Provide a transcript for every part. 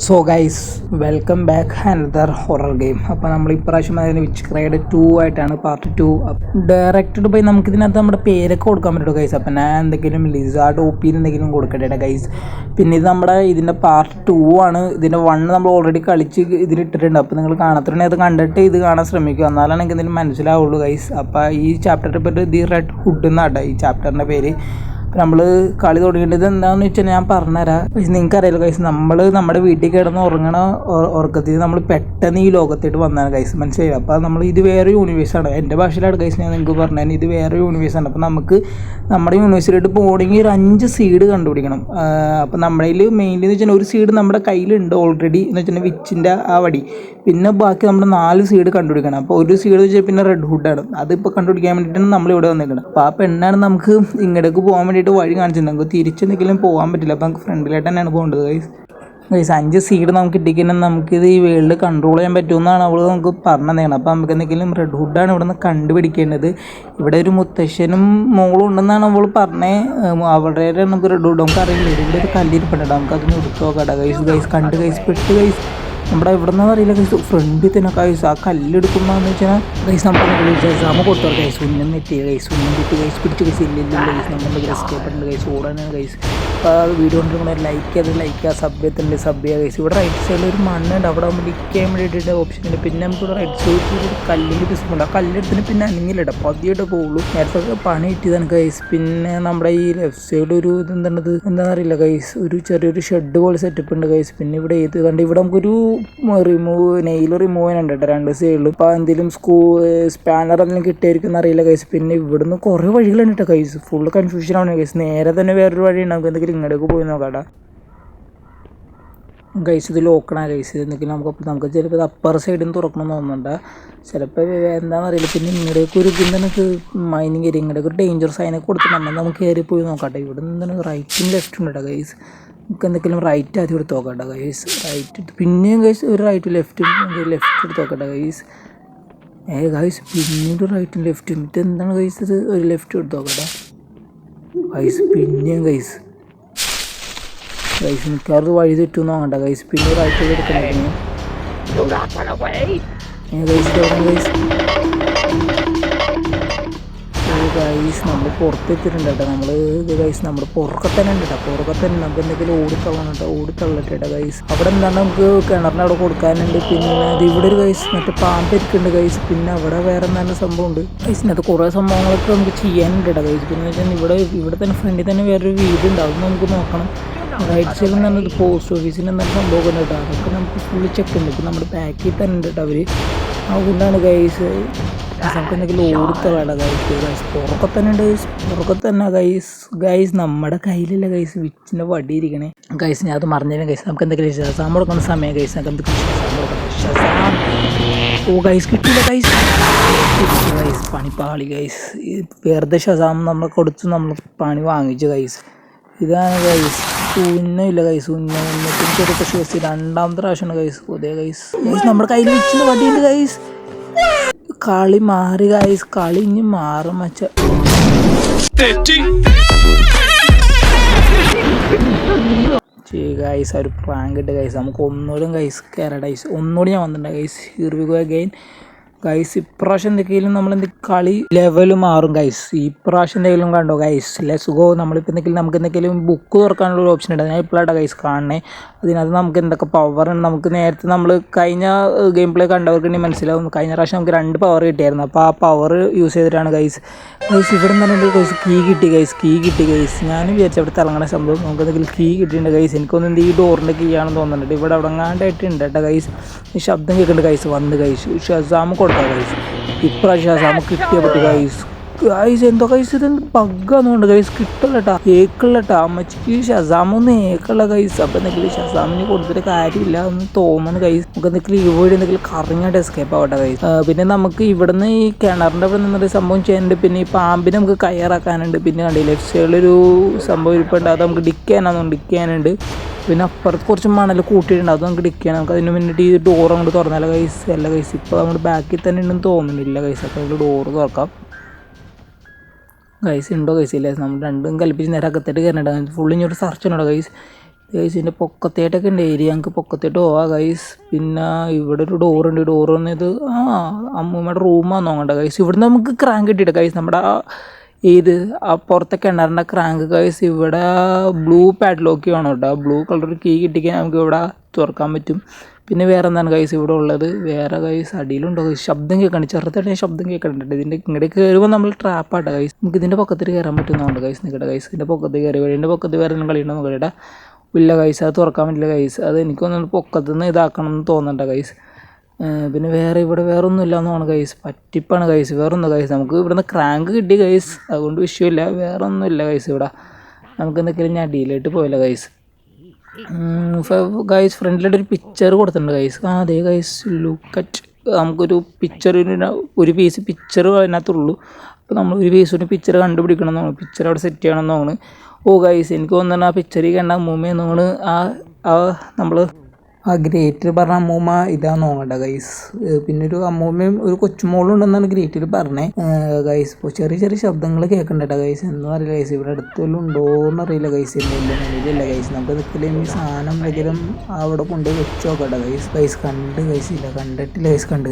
So guys welcome back another horror game. അപ്പോൾ നമ്മൾ ഇപ്രാവശ്യം അതിന് വിച്ച് ക്രൈഡ് 2 ആയിട്ടാണ് പാർട്ട് 2 ഡയറക്റ്റഡ് പോയി നമുക്കിതിനകത്ത് നമ്മുടെ പേരൊക്കെ കൊടുക്കാൻ പറ്റുമോ ഗൈസ്? അപ്പം ഞാൻ എന്തെങ്കിലും ലിസാർഡ് ഒപ്പിയിൽ എന്തെങ്കിലും കൊടുക്കട്ടെ ഗൈസ്. പിന്നെ ഇത് നമ്മുടെ ഇതിൻ്റെ പാർട്ട് 2 ആണ്. ഇതിൻ്റെ 1 നമ്മൾ ഓൾറെഡി കളിച്ച് ഇതിലിട്ടിട്ടുണ്ട്. അപ്പോൾ നിങ്ങൾ കാണാത്തവരുണ്ടെങ്കിൽ അത് കണ്ടിട്ട് ഇത് കാണാൻ ശ്രമിക്കുക, എന്നാലാണ് എനിക്ക് എന്തെങ്കിലും മനസ്സിലാവുള്ളൂ ഗൈസ്. അപ്പോൾ ഈ ചാപ്റ്ററിൻ്റെ പേര് ദി റെഡ് ഹുഡ് എന്നാണ് ഈ ചാപ്റ്ററിൻ്റെ പേര്. നമ്മൾ കളി തുടങ്ങേണ്ടത് എന്താണെന്ന് വെച്ചാൽ ഞാൻ പറഞ്ഞുതരാം. നിങ്ങൾക്ക് അറിയാലോ ഗൈസ്, നമ്മൾ നമ്മുടെ വീട്ടിൽ കിടന്ന് ഉറക്കത്തിൽ നമ്മൾ പെട്ടെന്ന് ഈ ലോകത്തേട്ട് വന്നതാണ് ഗൈസ്, മനസ്സിലായി? അപ്പോൾ നമ്മൾ ഇത് വേറെ യൂണിവേഴ്സാണ്. എൻ്റെ ഭാഷയിലാണ് ഗൈസ് ഞാൻ നിങ്ങൾക്ക് പറഞ്ഞത്, ഇത് വേറെ യൂണിവേഴ്സാണ്. അപ്പോൾ നമുക്ക് നമ്മുടെ യൂണിവേഴ്സിലോട്ട് പോകണമെങ്കിൽ ഒരു 5 സീഡ് കണ്ടുപിടിക്കണം. അപ്പോൾ നമ്മുടെ കയ്യിൽ മെയിൻലി എന്ന് വെച്ചാൽ ഒരു സീഡ് നമ്മുടെ കയ്യിലുണ്ട് ഓൾറെഡി എന്ന് വെച്ചാൽ വിച്ചിൻ്റെ ആ വടി. പിന്നെ ബാക്കി നമ്മൾ 4 സീഡ് കണ്ടുപിടിക്കണം. അപ്പോൾ ഒരു സീഡ് വെച്ചാൽ പിന്നെ റെഡ് ഹുഡാണ്. അതിപ്പോൾ കണ്ടുപിടിക്കാൻ വേണ്ടിയിട്ടാണ് നമ്മളിവിടെ വന്നിരിക്കുന്നത്. അപ്പോൾ ആ പെണ്ണാണ് നമുക്ക് ഇങ്ങോട്ടേക്ക് പോകാൻ വേണ്ടിയിട്ട് വഴി കാണിച്ചത്. നമുക്ക് തിരിച്ചെന്തെങ്കിലും പോകാൻ പറ്റില്ല. അപ്പോൾ നമുക്ക് ഫ്രണ്ടിലായിട്ട് തന്നെയാണ് പോകേണ്ടത് ഗൈസ്. 5 സീഡ് നമുക്ക് കിട്ടിക്കഴിഞ്ഞാൽ നമുക്കിത് ഈ വേൾഡ് കൺട്രോൾ ചെയ്യാൻ പറ്റുമെന്നാണ് അവൾ നമുക്ക് പറഞ്ഞു തന്നെയാണ്. അപ്പോൾ നമുക്ക് എന്തെങ്കിലും റെഡ് ഹുഡാണ് ഇവിടെ നിന്ന് കണ്ടുപിടിക്കേണ്ടത്. ഇവിടെ ഒരു മുത്തശ്ശനും മോളും ഉണ്ടെന്നാണ് അവൾ പറഞ്ഞത്. അവരുടെ നമുക്ക് റെഡ് ഹുഡ് നമുക്ക് അറിയില്ല. ഇവിടെ ഒരു കല്ലിരിപ്പുണ്ട്, നമുക്ക് അതിന് എടുത്ത് നോക്കാം ഗൈസ്. കണ്ട് ഗൈസ്, പെട്ട് ഗൈസ്. നമ്മുടെ എവിടെ നിന്നാണ് അറിയില്ല ഗൈസ്, ഫ്രണ്ടിൽ തന്നെ ഗൈസ് ആ കല്ലെടുക്കുമ്പോഴെന്ന് വെച്ചാൽ ഗൈസ് നമ്മൾ കൊടുത്തു ഗൈസ്. ഉന്നം തെറ്റി ഗൈസ്, ഉന്നം തെറ്റി ഗൈസ്, പിടിച്ച് ഗൈസ്. ഇല്ല ഗൈസ്, നമ്മുടെ എസ്കേപ്പ് ഉണ്ട് ഗൈസ്, ഓടാനാണ് ഗൈസ്. അപ്പോൾ ആ വീഡിയോ കൊണ്ടിരിക്കുന്ന ലൈക്ക് ചെയ്യുക, സബ് ചെയ്യുക ഗൈസ്. ഇവിടെ റൈറ്റ് സൈഡിൽ ഒരു മണ്ണുണ്ട്, അവിടെ നമ്മൾ ഇരിക്കാൻ വേണ്ടിയിട്ട് ഓപ്ഷൻ ഉണ്ട്. പിന്നെ നമുക്ക് റൈറ്റ് സൈഡിൽ ഒരു കല്ലിൻ്റെ പിസ്സുണ്ട്. ആ കല്ലെടുത്തിന് പിന്നെ അനങ്ങില്ല, പതിയായിട്ട് പോകുള്ളൂ. നേരത്തെ പണി കിട്ടിയതാണ് ഗൈസ്. പിന്നെ നമ്മുടെ ഈ ലെഫ്റ്റ് സൈഡിൽ ഒരു ഇതെന്താണത് എന്താണെന്നറിയില്ല ഗൈസ്, ഒരു ചെറിയൊരു ഷെഡ് പോലെ സെറ്റപ്പ് ഉണ്ട് ഗൈസ്. പിന്നെ ഇവിടെ ഇത് കണ്ട് ഇവിടെ നമുക്കൊരു നെയിൽ റിമൂവ് ചെയ്യാനുണ്ട് കേട്ടോ 2 സൈഡിലും. ഇപ്പോൾ എന്തെങ്കിലും സ്പാനർ എന്തെങ്കിലും കിട്ടിയായിരിക്കും അറിയില്ല ഗൈസ്. പിന്നെ ഇവിടുന്ന് കുറേ വഴികളുണ്ട് കേട്ടോ ഗൈസ്, ഫുള്ള് കൺഫ്യൂഷൻ ആണ് ഗൈസ്. നേരെ തന്നെ വേറൊരു വഴി ഉണ്ടാകും, എന്തെങ്കിലും ഇങ്ങോട്ടേക്ക് പോയി നോക്കാട്ടാ ഗൈസ്. ഇത് ലോക്കണ ഗൈസ്, എന്തെങ്കിലും നമുക്ക് ചിലപ്പോൾ അപ്പർ സൈഡിൽ നിന്ന് തുറക്കണം തോന്നുന്നുണ്ട്, ചിലപ്പോൾ എന്താണെന്ന് അറിയില്ല. പിന്നെ ഇങ്ങോട്ടേക്ക് ഒരു ഇതെനിക്ക് മൈനിങ് ഏരിയ, ഇങ്ങോട്ടേക്ക് ഒരു ഡേഞ്ചർ സൈനൊക്കെ കൊടുത്തിട്ട് നമുക്ക് കയറി പോയി നോക്കാട്ടെ. ഇവിടെ നിന്ന് റൈറ്റും ലെഫ്റ്റും ഉണ്ട് കേട്ടോ ഗൈസ്. നമുക്ക് എന്തെങ്കിലും റൈറ്റ് ആദ്യം എടുത്ത് നോക്കട്ടെ ഗൈസ്. റൈറ്റ് പിന്നെയും ഗൈസ് ഒരു റൈറ്റും ലെഫ്റ്റും എടുത്ത് നോക്കട്ടെ ഗൈസ്. ഗൈസ് പിന്നീട് റൈറ്റും ലെഫ്റ്റും ഇതെന്താണ് ഗൈസ്, ഇത് ഒരു ലെഫ്റ്റ് എടുത്ത് നോക്കട്ടെ ഗൈസ്. പിന്നെയും ഗൈസ് മിക്കവാറും വഴി തെറ്റുമെന്ന് നോക്കണ്ട ഗൈസ്. പിന്നെ റൈറ്റ് എടുക്കണം ഗൈസ്. നമ്മൾ പുറത്തെത്തിയിട്ടുണ്ട് കേട്ടോ. നമ്മൾ ഗൈസ് നമ്മുടെ പുറക്കത്തന്നെ ഉണ്ട് കേട്ടോ. പുറക്കത്തന്നെ നമുക്ക് എന്തെങ്കിലും ഓടിത്തള്ളട്ടെ ഗൈസ്. അവിടെ എന്താണ് നമുക്ക് കിണറിന് അവിടെ കൊടുക്കാനുണ്ട്. പിന്നെ അത് ഇവിടെ ഒരു ഗൈസ് മറ്റേ പാമ്പ് ഇരിക്കുന്നുണ്ട് ഗൈസ്. പിന്നെ അവിടെ വേറെ എന്താണ് സംഭവം ഉണ്ട് ഗൈസിനകത്ത് കുറേ സംഭവങ്ങളൊക്കെ നമുക്ക് ചെയ്യാനുണ്ട് കേട്ടോ ഗൈസ്. പിന്നെ വെച്ചാൽ ഇവിടെ തന്നെ ഫ്രണ്ടിൽ തന്നെ വേറൊരു വീടുണ്ട്, അത് നമുക്ക് നോക്കണം. റൈറ്റ് സൈഡിൽ നിന്ന് പോസ്റ്റ് ഓഫീസിന് എന്താണ് സംഭവം ഉണ്ട് കേട്ടോ. അതൊക്കെ നമുക്ക് ഫുള്ള് ചെക്ക് ഉണ്ട്. ഇപ്പം നമ്മുടെ ബാക്കിൽ തന്നെ ഉണ്ട് കേട്ടോ അവർ. അതുകൊണ്ടാണ് ഗൈസ് നമുക്ക് എന്തെങ്കിലും ഓടിത്തള്ളാണ് ഗൈസ്. പുറക്കെ തന്നെ ഗൈസ് നമ്മുടെ കയ്യിലല്ല ഗൈസ് വിച്ചിൻ്റെ വടി ഇരിക്കണേ ഗൈസ്. ഞാൻ അത് മറിഞ്ഞാലും ഗൈസ് നമുക്ക് എന്തെങ്കിലും ഷസാം കൊടുക്കുന്ന സമയം ഗൈസ്. നമുക്ക് എന്തെങ്കിലും ഷസാം കൊടുക്കണം. ഷസാം ഗൈസ് കിട്ടില്ല ഗൈസ്. പണിപ്പാളി ഗൈസ്. വെറുതെ ഷസാം നമ്മൾ കൊടുത്ത് നമ്മൾ പണി വാങ്ങിച്ചു ഗൈസ്. ഇതാണ് ഗൈസ്. ഉന്നമില്ല ഗൈസ്, ഉന്നത്തിന് ചെറുപ്പം ഷേസ് 2ാമത്തെ പ്രാവശ്യമാണ് ഗൈസ്. പുതിയ ഗൈസ് നമ്മുടെ കയ്യിൽ വിച്ചിൻ്റെ വടിയുണ്ട് ഗൈസ്. കളി മാറി ഗൈസ്, കളി ഇനി മാറും മച്ച ഗൈസ്. ഒരു പ്രാങ്ക് ഇട്ട് ഗൈസ്. നമുക്ക് ഒന്നുകൂടെ ഗൈസ് കയറ ഗൈസ്. ഒന്നുകൂടി ഞാൻ വന്നിട്ടുണ്ട് guys. Here we go again guys. ഇപ്രാവശ്യം എന്തെങ്കിലും കളി ലെവൽ മാറും ഗൈസ്. ഇപ്രാവശ്യം എന്തെങ്കിലും കണ്ടോ ഗൈസ്, ലെറ്റ്സ് ഗോ. നമ്മളിപ്പോൾ നമുക്ക് എന്തെങ്കിലും ബുക്ക് തുറക്കാനുള്ള ഒരു ഓപ്ഷൻ ഉണ്ട്, ഞാൻ ഇപ്പോഴാണ് ഗൈസ് കാണണേ. അതിനകത്ത് നമുക്ക് എന്തൊക്കെ പവർ ഉണ്ട്. നമുക്ക് നേരത്തെ നമ്മൾ കഴിഞ്ഞ ഗെയിം പ്ലേ കണ്ടവർക്കുണ്ടെങ്കിൽ മനസ്സിലാവും. കഴിഞ്ഞ പ്രാവശ്യം നമുക്ക് 2 പവർ കിട്ടിയായിരുന്നു. അപ്പോൾ ആ പവർ യൂസ് ചെയ്തിട്ടാണ് ഗൈസ്. ഇവിടെ നിന്ന് ഗൈസ് കീ കിട്ടി ഗൈസ്. ഞാനും വിചാരിച്ചു അവിടെ തിളങ്ങണ സംഭവം. നമുക്ക് എന്തെങ്കിലും കീ കിട്ടിയിട്ടുണ്ട് ഗൈസ്. എനിക്കൊന്നും ഈ ഡോറിൻ്റെ കീ ആണെന്ന് തോന്നുന്നുണ്ട്. ഇവിടെ അവിടെ എങ്ങാണ്ടായിട്ടുണ്ട് കേട്ടോ ഗൈസ്. ഈ ശബ്ദം കേൾക്കുന്നുണ്ട് ഗൈസ്. വന്ന് ഗൈസ് ഷസാം കൊടുക്കാം ഗൈസ്. ഇപ്രാവശ്യം ഷസാം കിട്ടിയ പറ്റി ഗൈസ്. എന്തോ ഗൈസ് ഇതെന്ത് ബഗ്ഗാന്നുണ്ട് ഗൈസ്. കിട്ടില്ലട്ടാ, ഏക്കുള്ളട്ടാ അമ്മച്ചിക്ക് ഷസാമൊന്നും ഏക്കുള്ള ഗൈസ്. അപ്പം എന്തെങ്കിലും ഷസാമിന് കൊടുത്തിട്ട് കാര്യമില്ല എന്ന് തോന്നുന്നു ഗൈസ്. നമുക്ക് എന്തെങ്കിലും ഇവിടെ എന്തെങ്കിലും കറങ്ങായിട്ട് എസ്കേപ്പ് ആവട്ടെ ഗൈസ്. പിന്നെ നമുക്ക് ഇവിടുന്ന് ഈ കിണറിൻ്റെ ഇവിടെ നിന്നൊരു സംഭവം ചെയ്യാനുണ്ട്. പിന്നെ ഈ പാമ്പിനെ നമുക്ക് കയറാക്കാനുണ്ട്. പിന്നെ കണ്ടില്ല ലെഫ്റ്റ് സൈഡിലൊരു സംഭവം ഇരിപ്പുണ്ട്, അത് നമുക്ക് ഡിക്കാനുണ്ട്. പിന്നെ അപ്പുറത്ത് കുറച്ച് മണൽ കൂട്ടിയിട്ടുണ്ട്, അത് നമുക്ക് ഡിക്കാണ്. നമുക്ക് അതിന് വേണ്ടിയിട്ട് ഈ ഡോർ അങ്ങോട്ട് തുറന്നാലോ ഗൈസ്. അല്ല ഗൈസ് ഇപ്പോൾ നമ്മുടെ ബാക്കിൽ തന്നെ ഉണ്ടെന്ന് തോന്നുന്നില്ല ഗൈസ്. അപ്പോൾ നമുക്ക് ഡോറ് തുറക്കാം ഗൈസ്. ഉണ്ടോ ഗൈസ്? ഇല്ല, നമ്മൾ രണ്ടും കൽപ്പിച്ച് നേരെ അകത്തേട്ട് കയറേണ്ട. ഫുള്ള് ഇങ്ങോട്ട് സെർച്ച് ചെയ്യണോ ഗൈസ്. ഗൈസ് ഇതിൻ്റെ പൊക്കത്തേട്ടൊക്കെ ഉണ്ട് ഏരിയ, ഞങ്ങൾക്ക് പൊക്കത്തേട്ട് പോവാം ഗൈസ്. പിന്നെ ഇവിടെ ഒരു ഡോറുണ്ട്, ഡോറ് വന്നത് അമ്മൂമ്മയുടെ റൂമാണെന്ന് നോക്കണ്ട ഗൈസ്. ഇവിടുന്ന് നമുക്ക് ക്രാങ്ക് കിട്ടിയിട്ട് ഗൈസ്, നമ്മുടെ ആ പുറത്തെ കിണറിൻ്റെ ക്രാങ്ക് ഗൈസ്. ഇവിടെ ബ്ലൂ പാഡ്ലോക്ക് വേണം കേട്ടോ, ബ്ലൂ കളർ കീ കിട്ടിക്കാൻ നമുക്ക് ഇവിടെ തുറക്കാൻ പറ്റും. പിന്നെ വേറെ എന്താണ് ഗൈസ് ഇവിടെ ഉള്ളത്, വേറെ ഗൈസ് അടിയിലുണ്ടോ ഗൈസ്, ശബ്ദം കേൾക്കണ്ട്, ചെറുതായിട്ട് ശബ്ദം കേൾക്കുന്നുണ്ട്. ഇതിൻ്റെ ഇങ്ങോട്ട് കയറുമ്പോൾ നമ്മൾ ട്രാപ്പാട്ടോ ഗൈസ്. നമുക്ക് ഇതിൻ്റെ പൊക്കത്തിൽ കയറാൻ പറ്റുന്നതുകൊണ്ട് ഗൈസ് നിൽക്കട്ടെ ഗൈസ്. ഇതിൻ്റെ പൊക്കത്തിൽ കയറി ഇതിൻ്റെ പൊക്കത്തിൽ വേറെ കളിയുണ്ടോ നോക്കട്ടെ. ഇല്ല ഗൈസ് അത് തുറക്കാൻ പറ്റില്ല ഗൈസ്, അത് എനിക്കൊന്നും പൊക്കത്തു നിന്ന് ഇതാക്കണം എന്ന് തോന്നണ്ട ഗൈസ്. പിന്നെ ഇവിടെ വേറെ ഒന്നും ഇല്ല എന്നാണ് ഗൈസ്, പറ്റിപ്പാണ് ഗൈസ്, വേറെ ഒന്നും ഗൈസ്. നമുക്ക് ഇവിടുന്ന് ക്രാങ്ക് കിട്ടി ഗൈസ്, അതുകൊണ്ട് വിഷയമില്ല, വേറെ ഒന്നും ഇല്ല ഗൈസ്. ഇവിടെ നമുക്ക് എന്തൊക്കെയും ഞാൻ അടിയിലായിട്ട് പോയില്ല ഗൈസ്. ഗൈസ് ഫ്രണ്ടിലായിട്ട് ഒരു പിക്ചർ കൊടുത്തിട്ടുണ്ട് ഗൈസ്. അതെ ഗൈസ് ലുക്കറ്റ്, നമുക്കൊരു ഒരു പീസ് പിക്ചർ അതിനകത്തുള്ളൂ. അപ്പോൾ നമ്മൾ ഒരു പീസിന് പിക്ചർ കണ്ടുപിടിക്കണം എന്നാണ്, പിക്ചർ അവിടെ സെറ്റ് ചെയ്യണം എന്നാണ്. ഓ ഗൈസ് എനിക്ക് തോന്നുന്നു ആ പിക്ചറിൽ കണ്ട അമ്മൂമ്മ എന്നാണ് നമ്മൾ ആ ഗ്രേറ്റിൽ പറഞ്ഞ അമ്മൂമ്മ ഇതാന്ന് നോക്കണ്ട ഗൈസ്. പിന്നെ ഒരു അമ്മൂമ്മയും ഒരു കൊച്ചുമോളും ഉണ്ടെന്നാണ് ഗ്രേറ്റിൽ പറഞ്ഞത് ഗൈസ്. ഇപ്പോൾ ചെറിയ ചെറിയ ശബ്ദങ്ങൾ കേൾക്കണ്ടേട്ടാ ഗൈസ്, എന്താ അറിയില്ല ഗൈസ്, ഇവിടെ അടുത്തെല്ലാം ഉണ്ടോയെന്ന് അറിയില്ല ഗൈസ്. ഇല്ല ഗൈസ്, നമുക്ക് നിൽക്കില്ല ഈ സാധനം വരും അവിടെ കൊണ്ടുപോയി വെച്ച് നോക്കട്ടെ ഗൈസ്. ഗൈസ് കണ്ട് ഗൈസ്, ഇല്ല കണ്ടിട്ടില്ല ഗൈസ്, കണ്ട്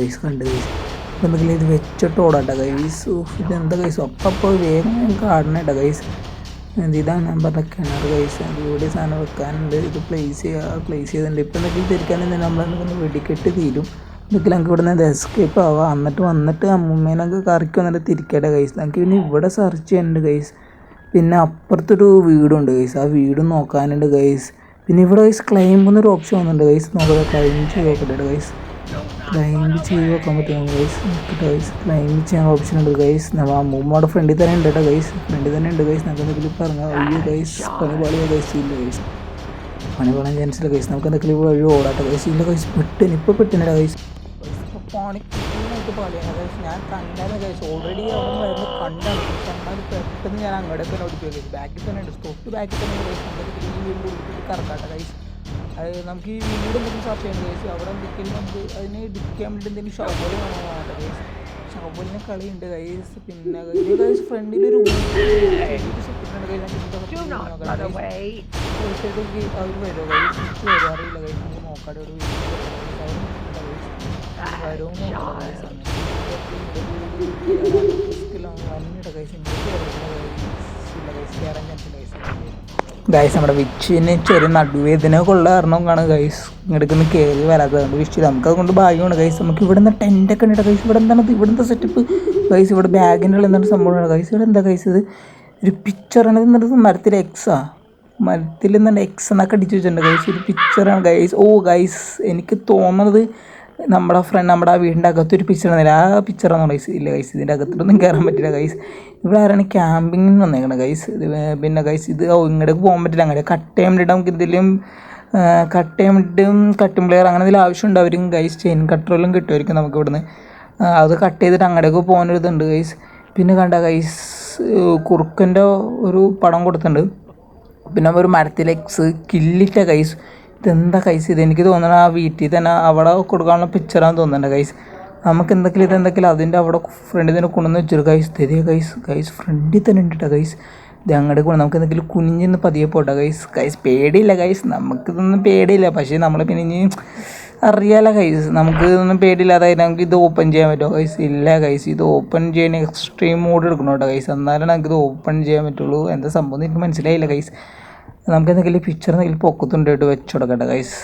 ഗൈസ് ഇപ്പം എന്തെങ്കിലും ഇത് വെച്ചിട്ട് ഓടാട്ടെ ഗൈസ്. ഇതെന്താ ഗൈസ് അപ്പോൾ വേഗം കാണണേട്ടാ ഗൈസ്. ഇതാണ് ഞാൻ പറഞ്ഞ കിണർ ഗൈസ്, ഇവിടെ സാധനം വെക്കാനുണ്ട്, ഇത് പ്ലേസ് ചെയ്തിട്ടുണ്ട്. ഇപ്പം എന്തെങ്കിലും തിരിക്കാനുണ്ടെങ്കിൽ നമ്മളെന്തെങ്കിലും വെടിക്കെട്ട് തീരും. എന്തെങ്കിലും നമുക്ക് ഇവിടെ നിന്ന് എസ്കേപ്പ് ആവാം, എന്നിട്ട് വന്നിട്ട് അമ്മൂമ്മേനൊക്കെ കറിക്ക് വന്നിട്ട് തിരിക്കട്ടെ ഗൈസ്. നമുക്ക് പിന്നെ ഇവിടെ സെർച്ച് ചെയ്യാനുണ്ട് ഗൈസ്. പിന്നെ അപ്പുറത്തൊരു വീടുണ്ട് ഗൈസ്, ആ വീടും നോക്കാനുണ്ട് ഗൈസ്. പിന്നെ ഇവിടെ ഗൈസ് ക്ലൈംബ് എന്നൊരു ഓപ്ഷൻ വന്നിട്ടുണ്ട് ഗൈസ്, നോക്കട്ടെ ക്ലൈംബ് ചെയ്ത് നോക്കട്ടെ ഗൈസ്. ക്ലൈംബ് ചെയ്ത് നോക്കാൻ പറ്റുമോ ഗൈസ്, നോക്കട്ടെ ഗൈസ്. ക്ലൈംബ് ചെയ്യാൻ ഓപ്ഷൻ ഉണ്ട് ഗൈസ്, നമ്മൾ അമ്മൂമ്മയുടെ ഫ്രണ്ടിൽ തന്നെ ഉണ്ട് കേട്ടോ ഗൈസ്, ഫ്രണ്ടിൽ തന്നെ ഉണ്ട് ഗൈസ്. നമുക്ക് എന്തെങ്കിലും പറഞ്ഞാൽ അയ്യോ ഗൈസ് പണി പാളിയോ ഗൈസ്, ഇല്ല ഗൈസ് പണി പാളാൻ ചാൻസില്ല ഗൈസ്. നമുക്ക് എന്തെങ്കിലും വഴി ഓടാട്ടെ ഗൈസ്. ഇല്ല ഗൈസ് ഇപ്പോൾ പെട്ടിനില്ല ഗൈസ്, പണിക്കായിട്ട് പാളിയാണ് ഗൈസ്. ഞാൻ കണ്ടായിരുന്നു ഗൈസ്, ഓൾറെഡി അവിടെ വരുന്നത് കണ്ടാണ് ഗൈസ്. എന്നാൽ പെട്ടെന്ന് ഞാൻ അങ്ങോട്ടൊക്കെ തന്നെ ഓടിപ്പോയി ഗൈസ്. ബാക്കിൽ തന്നെ ഉണ്ട്, തൊട്ട് ബാക്കിൽ തന്നെ ഉണ്ട് ഗൈസ്. നമുക്ക് ഈ വീടിൻ്റെ ഉള്ളിൽ കറക്കാട്ടെ ഗൈസ്. അത് നമുക്ക് ഈ വീട് എന്തെങ്കിലും സെർച്ച് ചെയ്യണം ഗൈസ്. അവിടെ എന്തെങ്കിലും നമുക്ക് അതിന് ഡിക്കാൻ വേണ്ടി എന്തെങ്കിലും ഷവല് വേണമെന്നാണ് ഗൈസ്. ഷവലിന് കളിയുണ്ട് ഗൈസ്. പിന്നെ ഗൈസ് ഫ്രണ്ടിലൊരു അവർ വരുമോ ഗൈസ്, എനിക്ക് വരും അറിയില്ല ഗൈസ്. നമുക്ക് നോക്കാതെ ഒരു വരും വന്നിട്ട് ഗൈസ് കയറാൻ ചാൻസില്ല ഗൈസ്. ഗൈസ് നമ്മുടെ വിച്ചിന് ചെറിയ നടുവേദന കൊള്ള കാരണമാണ് ഗൈസ് ഇങ്ങോട്ടേക്കൊന്ന് കയറി വരാത്തതുകൊണ്ട് വിഷ് നമുക്ക് അതുകൊണ്ട് ഭാഗ്യമാണ് ഗൈസ്. നമുക്ക് ഇവിടെ നിന്ന് ടെൻ്റൊക്കെ ഉണ്ട് ഗൈസ്. ഇവിടെ എന്താണ് ഇവിടുത്തെ സെറ്റപ്പ് ഗൈസ്, ഇവിടെ ബാഗിൻ്റെ ഉള്ളിൽ എന്താണ് സംഭവമാണ് ഗൈസ്. ഇവിടെ എന്താ ഗൈസ്, ഇത് ഒരു പിക്ചറാണ്. ഇത് മരത്തിൽ മരത്തിൽ എന്താണ് എക്സ് എന്നൊക്കെ അടിച്ച് വെച്ചിട്ടുണ്ട് ഗൈസ്. ഒരു പിക്ചറാണ് ഗൈസ്. ഓ ഗൈസ് എനിക്ക് തോന്നുന്നത് നമ്മുടെ ആ വീടിൻ്റെ അകത്തൊരു പിക്ചറാണ്, ആ പിക്ചറാണ് ഗൈസ്. ഇല്ല ഗൈസ് ഇതിൻ്റെ അകത്തോട്ടൊന്നും കയറാൻ പറ്റില്ല ഗൈസ്. ഇവിടെ ആരാണ് ക്യാമ്പിങ്ങിന് വന്നേക്കണം ഗൈസ്. പിന്നെ ഗൈസ് ഇത് ഇങ്ങോട്ടേക്ക് പോകാൻ പറ്റില്ല, അങ്ങോട്ട് കട്ട് ചെയ്യാൻ വേണ്ടിയിട്ട് നമുക്ക് എന്തെങ്കിലും കട്ട് ചെയ്യാൻ വേണ്ടിയിട്ടും കട്ടിംഗ് പ്ലെയർ അങ്ങനെ എന്തെങ്കിലും ആവശ്യമുണ്ട് അവരും ഗൈസ്. ചെയിൻ കട്ടറെല്ലാം കിട്ടുമായിരിക്കും നമുക്ക് ഇവിടുന്ന്, അത് കട്ട് ചെയ്തിട്ട് അങ്ങോട്ടേക്ക് പോകാനൊരിതുണ്ട് ഗൈസ്. പിന്നെ കണ്ട ഗൈസ് കുറുക്കൻ്റെ ഒരു പടം കൊടുത്തിട്ടുണ്ട്. പിന്നെ ഒരു മരത്തിൽ എക്സ് കില്ലിട്ട ഗൈസ്. ഇതെന്താ ഗൈസ്, ഇതെനിക്ക് തോന്നണം ആ വീട്ടിൽ തന്നെ അവിടെ കൊടുക്കാനുള്ള പിക്ചറാന്ന് തോന്നുന്നുണ്ട് ഗൈസ്. നമുക്ക് ഇതെന്തെങ്കിലും അതിൻ്റെ അവിടെ ഫ്രണ്ടിൽ തന്നെ കൊണ്ടുവന്ന് വെച്ചിട്ട് ഗൈസ് തരിക ഗൈസ് ഫ്രണ്ടിൽ തന്നെ ഉണ്ട് കേട്ടോ ഗൈസ്. ഇത് അങ്ങോട്ട് കൊണ്ട് നമുക്ക് എന്തെങ്കിലും കുനിഞ്ഞൊന്ന് പതിയെ പോട്ടെ ഗൈസ് പേടിയില്ല ഗൈസ്, നമുക്കിതൊന്നും പേടിയില്ല. പക്ഷേ നമ്മൾ പിന്നെ ഇനി അറിയാലോ ഗൈസ്, നമുക്ക് ഇതൊന്നും പേടിയില്ലാതായി നമുക്ക് ഇത് ഓപ്പൺ ചെയ്യാൻ പറ്റുമോ ഗൈസ്? ഇല്ല ഗൈസ്, ഇത് ഓപ്പൺ ചെയ്യാൻ എക്സ്ട്രീം മോഡ് എടുക്കണം കേട്ടോ ഗൈസ്, എന്നാലും നമുക്കിത് ഓപ്പൺ ചെയ്യാൻ പറ്റുള്ളൂ. എന്താ സംഭവം എനിക്ക് മനസ്സിലായില്ല ഗൈസ്. നമുക്ക് എന്തെങ്കിലും പിക്ചർ എന്തെങ്കിലും പൊക്കത്തുണ്ടായിട്ട് വെച്ച് കൊടുക്കട്ടെ ഗൈസ്.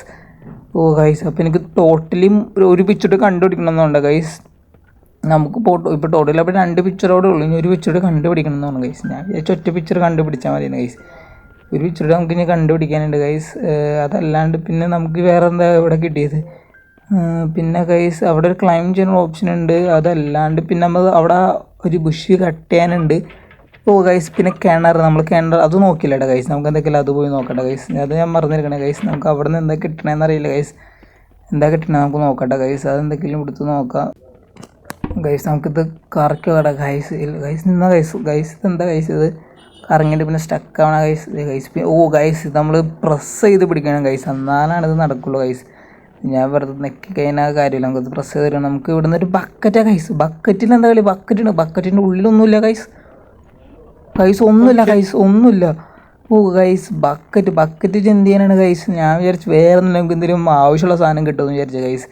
ഓ ഗൈസ് അപ്പോൾ എനിക്ക് ടോട്ടലി ഒരു പിക്ചർ കണ്ടുപിടിക്കണമെന്നുണ്ട് ഗൈസ്. നമുക്ക് ഇപ്പോൾ ടോട്ടലി അപ്പോൾ 2 പിക്ചറോടെ ഉള്ളൂ, ഇനി ഒരു പിക്ചർ കണ്ടുപിടിക്കണം എന്നാണ് ഗൈസ്. ഞാൻ വിചാരിച്ച ഒറ്റ പിക്ചർ കണ്ടുപിടിച്ചാൽ മതിയാണ് ഗൈസ്. ഒരു പിക്ചർ നമുക്ക് ഇനി കണ്ടുപിടിക്കാനുണ്ട് ഗൈസ്. അതല്ലാണ്ട് പിന്നെ നമുക്ക് വേറെ എന്താ ഇവിടെ കിട്ടിയത്? പിന്നെ ഗൈസ് അവിടെ ഒരു ക്ലൈം ചെയ്യാനുള്ള ഓപ്ഷൻ ഉണ്ട്. അതല്ലാണ്ട് പിന്നെ നമ്മൾ അവിടെ ഒരു ബുഷ് കട്ട് ചെയ്യാനുണ്ട്. ഓ ഗൈസ് പിന്നെ കിണർ അത് നോക്കില്ല ഗൈസ്. നമുക്ക് എന്തൊക്കെയല്ല അത് പോയി നോക്കട്ടെ ഗൈസ്. അത് ഞാൻ മറന്നിരിക്കണേ ഗൈസ്. നമുക്ക് അവിടെ നിന്ന് എന്താ കിട്ടണമെന്ന് അറിയില്ല ഗൈസ്. എന്താ കിട്ടണേ നമുക്ക് നോക്കട്ടെ ഗൈസ്. അതെന്തെങ്കിലും എടുത്ത് നോക്കാം ഗൈസ്. നമുക്കിത് കറക്കി വേടാ ഗൈസ്. ഇല്ല ഗൈസ് നിന്നാ ഗൈസ് ഇതെന്താ ഗൈസ്, ഇത് കറങ്ങിയിട്ട് പിന്നെ സ്റ്റക്ക് ആവണ ഗൈസ്. ഗൈസ് ഓ ഗൈസ് ഇത് നമ്മൾ പ്രസ് ചെയ്ത് പിടിക്കണം ഗൈസ്, എന്നാലാണ് ഇത് നടക്കുള്ളൂ ഗൈസ്. ഞാൻ വെറുതെ നെക്കി കഴിഞ്ഞാൽ കാര്യമില്ല, നമുക്കത് പ്രസ് ചെയ്ത് തരണം. നമുക്ക് ഇവിടുന്ന് ഒരു ബക്കറ്റാണ് ഗൈസ്. ബക്കറ്റിൽ എന്താ കളി? ബക്കറ്റിൻ്റെ ഉള്ളിലൊന്നുമില്ല ഗൈസ്. ഒന്നുമില്ല ഓ ഗൈസ് ബക്കറ്റ് എന്ത് ചെയ്യാനാണ് ഗൈസ്? ഞാൻ വിചാരിച്ചു വേറെ നമുക്ക് എന്തെങ്കിലും ആവശ്യമുള്ള സാധനം കിട്ടുമെന്ന് വിചാരിച്ചു ഗൈസ്.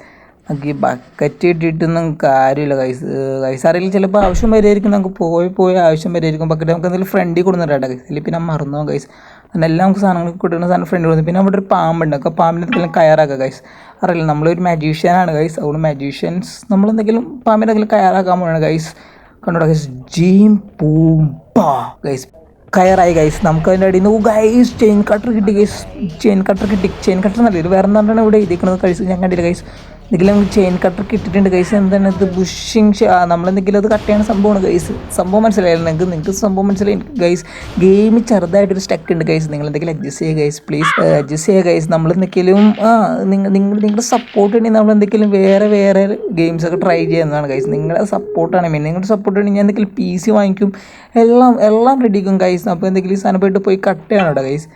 നമുക്ക് ഈ ബക്കറ്റ് ഇട്ടിട്ടൊന്നും കാര്യമില്ല ഗൈസ് അറിയില്ല, ചിലപ്പോൾ ആവശ്യം വരുമായിരിക്കും, നമുക്ക് പോയി ആവശ്യം വരുമായിരിക്കും. ബക്കറ്റ് നമുക്ക് എന്തെങ്കിലും ഫ്രണ്ടിൽ കൊടുക്കുന്നുണ്ട് ഗൈസ്, അല്ലെങ്കിൽ പിന്നെ മറന്നു ഗൈസ്. അങ്ങനെ എല്ലാം നമുക്ക് സാധനങ്ങൾ കിട്ടുന്ന സാധനം ഫ്രണ്ട് കൊടുക്കും. പിന്നെ അവിടെ ഒരു പാമ്പുണ്ട്, അപ്പോൾ പാമ്പിന് എന്തെങ്കിലും കയറാക്കുക ഗൈസ്. അറിയില്ല, നമ്മളൊരു മജീഷ്യനാണ് ഗൈസ്, അതുകൊണ്ട് മജീഷ്യൻസ് നമ്മളെന്തെങ്കിലും പാമ്പിന് എന്തെങ്കിലും കയറാക്കാൻ പോകണം ഗൈസ്. കണ്ടോടാ ഗൈസ്, ജീം പൂമ്പ ഗൈസ്, കയറായി ഗൈസ്. നമുക്ക് അതിൻ്റെ അടിയിൽ നിന്ന് ഗൈസ് ചെയിൻ കട്ടർ കിട്ടി ഗൈസ്. ചെയിൻ കട്ടർ നല്ല ഇത് വേറെ എന്താണ് ഇവിടെ എഴുതിക്കുന്നത് കഴിച്ച് ഞാൻ കണ്ടില്ല ഗൈസ്. എന്തെങ്കിലും നമുക്ക് ചെയിൻ കട്ടർ കിട്ടിയിട്ടുണ്ട് ഗൈസ്. എന്താണ് ഇത്? ബുഷിങ് നമ്മളെന്തെങ്കിലും അത് കട്ട് ചെയ്യുന്ന സംഭവമാണ് ഗൈസ്. സംഭവം മനസ്സിലായില്ല നിങ്ങൾക്ക് സംഭവം മനസ്സിലായി ഗൈസ്. ഗെയിം ചെറുതായിട്ടൊരു സ്റ്റക്ക് ഉണ്ട് ഗൈസ്, നിങ്ങൾ എന്തെങ്കിലും അഡ്ജസ്റ്റ് ചെയ്യുക ഗൈസ്, പ്ലീസ് അഡ്ജസ്റ്റ് ചെയ്യുക ഗൈസ്. നമ്മളെന്തെങ്കിലും നിങ്ങളുടെ സപ്പോർട്ട് ഉണ്ടെങ്കിൽ നമ്മളെന്തെങ്കിലും വേറെ ഗെയിംസൊക്കെ ട്രൈ ചെയ്യുന്നതാണ് ഗൈസ്. നിങ്ങളുടെ സപ്പോർട്ടാണ് മെയിൻ. നിങ്ങളുടെ സപ്പോർട്ട് ഉണ്ടെങ്കിൽ ഞാൻ എന്തെങ്കിലും PC വാങ്ങിക്കും, എല്ലാം റെഡിക്കും ഗൈസ്. അപ്പോൾ എന്തെങ്കിലും സാധനം പോയി കട്ട് ചെയ്യണം കേട്ടോ ഗൈസ്.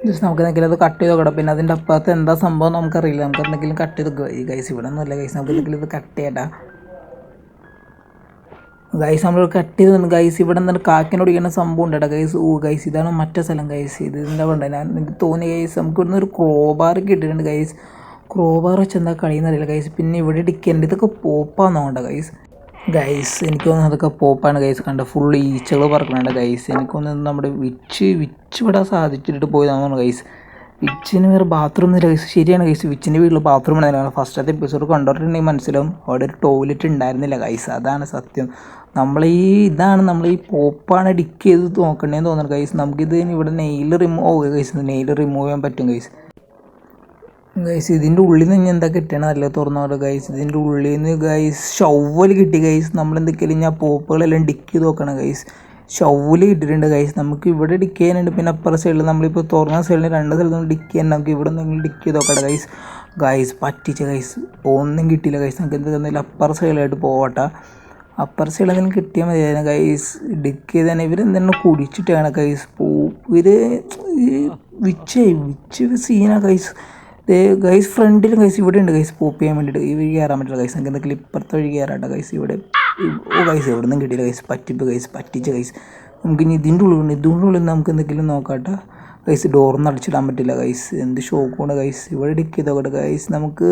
ജസ്റ്റ് നമുക്ക് എന്തെങ്കിലും അത് കട്ട് ചെയ്ത് നോക്കണം. പിന്നെ അതിൻ്റെ അപ്പുറത്ത് എന്താ സംഭവം നമുക്കറിയില്ല, നമുക്ക് എന്തെങ്കിലും കട്ട് ചെയ്ത് ഗൈസ്. ഇവിടെ ഒന്നുമല്ല ഗൈസ്, നമുക്ക് എന്തെങ്കിലും ഇത് കട്ട് ചെയ്യട്ടാ ഗൈസ്. നമ്മൾ കട്ട് ചെയ്ത് ഗൈസ്. ഇവിടെ എന്താണ് കാക്കിനോട് ഇങ്ങനെ സംഭവം ഉണ്ട് കേട്ടോ ഗൈസ്. ഗൈസ് ഇതാണ് മറ്റേ സ്ഥലം ഗൈസ്. ഇതിൻ്റെ ഉണ്ട് ഞാൻ എനിക്ക് തോന്നി ഗൈസ്. നമുക്ക് ഇവിടുന്ന് ഒരു ക്രോബാർ കിട്ടിയിട്ടുണ്ട് ഗൈസ്. ക്രോബാർ വെച്ച് എന്താ കളിയെന്നറിയില്ല ഗൈസ്. പിന്നെ ഇവിടെ ഇടിക്കേണ്ട ഇതൊക്കെ പോപ്പാന്ന് നോക്കണ്ട ഗൈസ്. എനിക്ക് തോന്നുന്നു അതൊക്കെ പോപ്പാണ് ഗൈസ്. കണ്ട ഫുള്ള് ഈച്ചകൾ പറക്കുന്നുണ്ട് ഗൈസ്. എനിക്ക് തോന്നുന്നു നമ്മുടെ വിച്ച് ഇവിടെ സാധിച്ചിട്ട് പോയതാണെന്ന് ഗൈസ്. വിച്ചിന് വേറെ ബാത്റൂം ഇല്ല ഗൈസ്. ശരിയാണ് ഗൈസ്, വിച്ചിൻ്റെ വീട്ടിൽ ബാത്റൂം ഉണ്ടായിരുന്നു. ഫസ്റ്റത്തെ എപ്പിസോഡ് കണ്ടിട്ടുണ്ടെങ്കിൽ മനസ്സിലാവും അവിടെ ഒരു ടോയ്ലറ്റ് ഉണ്ടായിരുന്നില്ല ഗൈസ്. അതാണ് സത്യം. നമ്മൾ ഈ പോപ്പാണ് ഡിക്ക് ചെയ്ത് നോക്കണേന്ന് തോന്നുന്നു ഗൈസ്. നമുക്കിത് ഇവിടെ നെയിൽ റിമൂവ് ചെയ്യാൻ പറ്റും ഗൈസ്. ഇതിൻ്റെ ഉള്ളിൽ നിന്ന് എന്താ കിട്ടണം നല്ല തുറന്നോട്ടെ ഗൈസ്. ഇതിൻ്റെ ഉള്ളിൽ നിന്ന് ഗൈസ് ഷവ്വൽ കിട്ടി ഗൈസ്. നമ്മളെന്തൊക്കെയാലും ഞാൻ പോപ്പുകളെല്ലാം ഡിക്ക് ചെയ്ത് നോക്കണം ഗൈസ്. ഷവ്വല് കിട്ടിയിട്ടുണ്ട് ഗൈസ്. നമുക്ക് ഇവിടെ ഡിക്ക് ചെയ്യാനുണ്ട്. പിന്നെ അപ്പുറ സൈഡിൽ നമ്മളിപ്പോൾ തുറന്ന സൈഡിൽ രണ്ട് സ്ഥലത്തും ഡിക്ക് ചെയ്യാൻ നമുക്ക് ഇവിടെ എന്തെങ്കിലും ഡിക്ക് ചെയ്ത് നോക്കട്ടെ ഗൈസ്. പറ്റിച്ച ഗൈസ്, ഒന്നും കിട്ടിയില്ല ഗൈസ്. നമുക്ക് എന്തെങ്കിലും അപ്പുറ സൈഡിലായിട്ട് പോകട്ടെ. അപ്പുറ സൈഡിൽ എന്തെങ്കിലും കിട്ടിയാൽ മതിയായിരുന്നു ഗൈസ്. ഡിക്ക് ചെയ്ത് തന്നെ ഇവരെന്തെങ്കിലും കുടിച്ചിട്ടാണ് ഗൈസ്. വിച്ച് സീനാണ് ഗൈസ്. ഗൈസ് ഫ്രണ്ടിലും ഗൈസ് ഇവിടെ ഉണ്ട് ഗൈസ് പോപ്പ് ചെയ്യാൻ വേണ്ടിയിട്ട്. ഈ വഴി കയറാൻ പറ്റില്ല ഗൈസ്. നമുക്ക് എന്തെങ്കിലും ഇപ്പുറത്തെ വഴി കയറാട്ടോ ഗൈസ്. ഇവിടെ ഗൈസ് എവിടെ നിന്നും കിട്ടിയില്ല ഗൈസ്. പറ്റിച്ച ഗൈസ്. നമുക്ക് ഇനി ഇതിൻ്റെ ഉള്ളിൽ നമുക്ക് എന്തെങ്കിലും നോക്കാട്ടോ ഗൈസ്. ഡോറൊന്നും അടിച്ചിടാൻ പറ്റില്ല ഗൈസ്. എന്ത് ഷോക്കാണ് ഗൈസ്. ഇവിടെ ഡിക്ക് ചെയ്തോട്ടെ ഗൈസ്. നമുക്ക്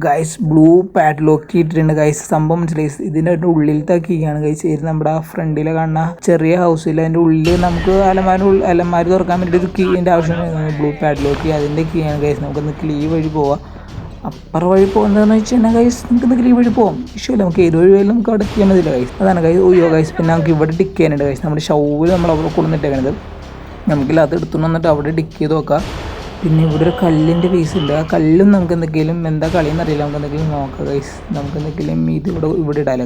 ഗൈസ് ബ്ലൂ പാഡ്ലോക്ക് ഇട്ടിട്ടുണ്ട് ഗൈസ്. സംഭവം മനസ്സിലായി. ഇതിൻ്റെ ഉള്ളിലത്തെ കീയാണ് ഗൈസ്. ഇത് നമ്മുടെ ആ ഫ്രണ്ടിൽ കാണുന്ന ചെറിയ ഹൗസിൽ അതിൻ്റെ ഉള്ളിൽ നമുക്ക് അലമാരി തുറക്കാൻ വേണ്ടിയിട്ട് ഒരു കീൻ്റെ ആവശ്യമാണ്. ബ്ലൂ പാഡ്ലോക്ക് അതിൻ്റെ കീയാണ് ഗൈസ്. നമുക്ക് ഈ വഴി പോവാം. അപ്പുറ വഴി പോകുന്നതെന്ന് വെച്ച് കഴിഞ്ഞാൽ ഗൈസ് നമുക്ക് എന്തെങ്കിലും ഈ വഴി പോകാം. ഇഷ്ടമില്ല, നമുക്ക് ഏത് വഴി വഴിയും നമുക്ക് അവിടെ ചെയ്യാൻ മതിയില്ല ഗൈസ്. അതാണ് ഗൈസ്. പിന്നെ നമുക്ക് ഇവിടെ ഡിക്ക് ചെയ്യാനുണ്ട് ഗൈസ്. നമ്മുടെ ഷൗവിൽ നമ്മൾ അവിടെ കൊണ്ടുവന്നിട്ടേക്കണത്. നമുക്കില്ല അത് എടുത്തുകൊണ്ട് വന്നിട്ട് അവിടെ ഡിക്ക് ചെയ്ത് നോക്കാം. പിന്നെ ഇവിടെ ഒരു കല്ലിൻ്റെ പീസ് ഉണ്ട്. ആ കല്ലും നമുക്ക് എന്തെങ്കിലും എന്താ കളിയെന്ന് അറിയില്ല. നമുക്ക് എന്തെങ്കിലും നോക്കാം ഗൈസ്. നമുക്ക് എന്തെങ്കിലും ഇവിടെ ഇടാമല്ലോ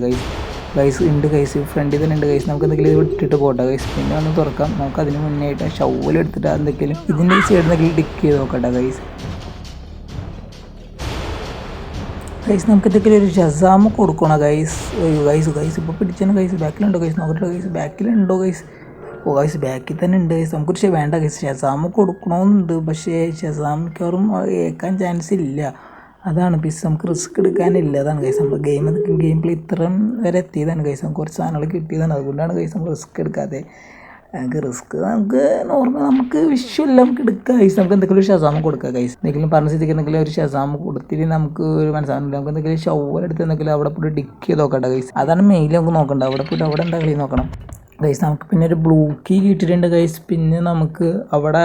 ഗൈസ് ഉണ്ട് ഗൈസ്. ഫ്രണ്ടിൽ തന്നെ ഉണ്ട് ഗൈസ്. നമുക്ക് എന്തെങ്കിലും ഇത് ഇട്ടിട്ട് പോട്ടെ ഗൈസ്. പിന്നെ ഒന്ന് തുറക്കാം. നമുക്ക് അതിന് മുന്നേ ആയിട്ട് ഷവലെടുത്തിട്ട് എന്തെങ്കിലും ഇതിൻ്റെ ഈ സൈഡ് എന്തെങ്കിലും ഡിക്ക് ചെയ്ത് നോക്കട്ടെ ഗൈസ്. നമുക്ക് എന്തെങ്കിലും ഒരു ഷസാമ് കൊടുക്കണം ഗൈസ്. ഇപ്പോൾ പിടിച്ചാണ് ഗൈസ്. ബാക്കിലുണ്ടോ ഗൈസ്? നോക്കട്ടെ ഗൈസ്. ബാക്കിലുണ്ടോ ഗൈസ്? ബാക്കിൽ തന്നെ ഉണ്ട് ഗൈസ്. നമുക്കൊരു വേണ്ട ഗൈസ്. ഷസാമ് കൊടുക്കണമെന്നുണ്ട്, പക്ഷേ ഷസാം മിക്കവാറും ഏൽക്കാൻ ചാൻസ് ഇല്ല. അതാണ് പീസ്. നമുക്ക് റിസ്ക് എടുക്കാനില്ല. അതാണ് ഗൈസ്. നമ്മൾ ഗെയിം പ്ലേ ഇത്രയും വരെ എത്തിയതാണ് ഗൈസ്. നമുക്ക് കുറച്ച് സാധനങ്ങൾ കിട്ടിയതാണ്. അതുകൊണ്ടാണ് ഗൈസ് നമ്മൾ റിസ്ക് എടുക്കാതെ. നമുക്ക് നോർമൽ നമുക്ക് വിഷ്വല്ല നമുക്ക് എടുക്കാം ഗൈസ്. നമുക്ക് എന്തെങ്കിലും ഒരു ഷസാമ് കൊടുക്കാം ഗൈസ്. എന്തെങ്കിലും പറഞ്ഞ സ്ഥിതിക്ക് എന്തെങ്കിലും ഒരു ഷസാമ് കൊടുത്തിട്ട് നമുക്ക് ഒരു മനസ്സിലാവില്ല. നമുക്ക് എന്തെങ്കിലും ഷവലെടുത്ത് എന്തെങ്കിലും അവിടെ പോയിട്ട് ഡിക്ക് ചെയ്ത് നോക്കട്ടെ ഗൈസ്. അതാണ് മെയിൻ നമുക്ക് നോക്കണ്ട. അവിടെ പോയിട്ട് അവിടെ എന്താ കളി നോക്കണം ഗൈസ്. നമുക്ക് പിന്നെ ഒരു ബ്ലൂ കീ കിട്ടിയിട്ടുണ്ട് ഗൈസ്. പിന്നെ നമുക്ക് അവിടെ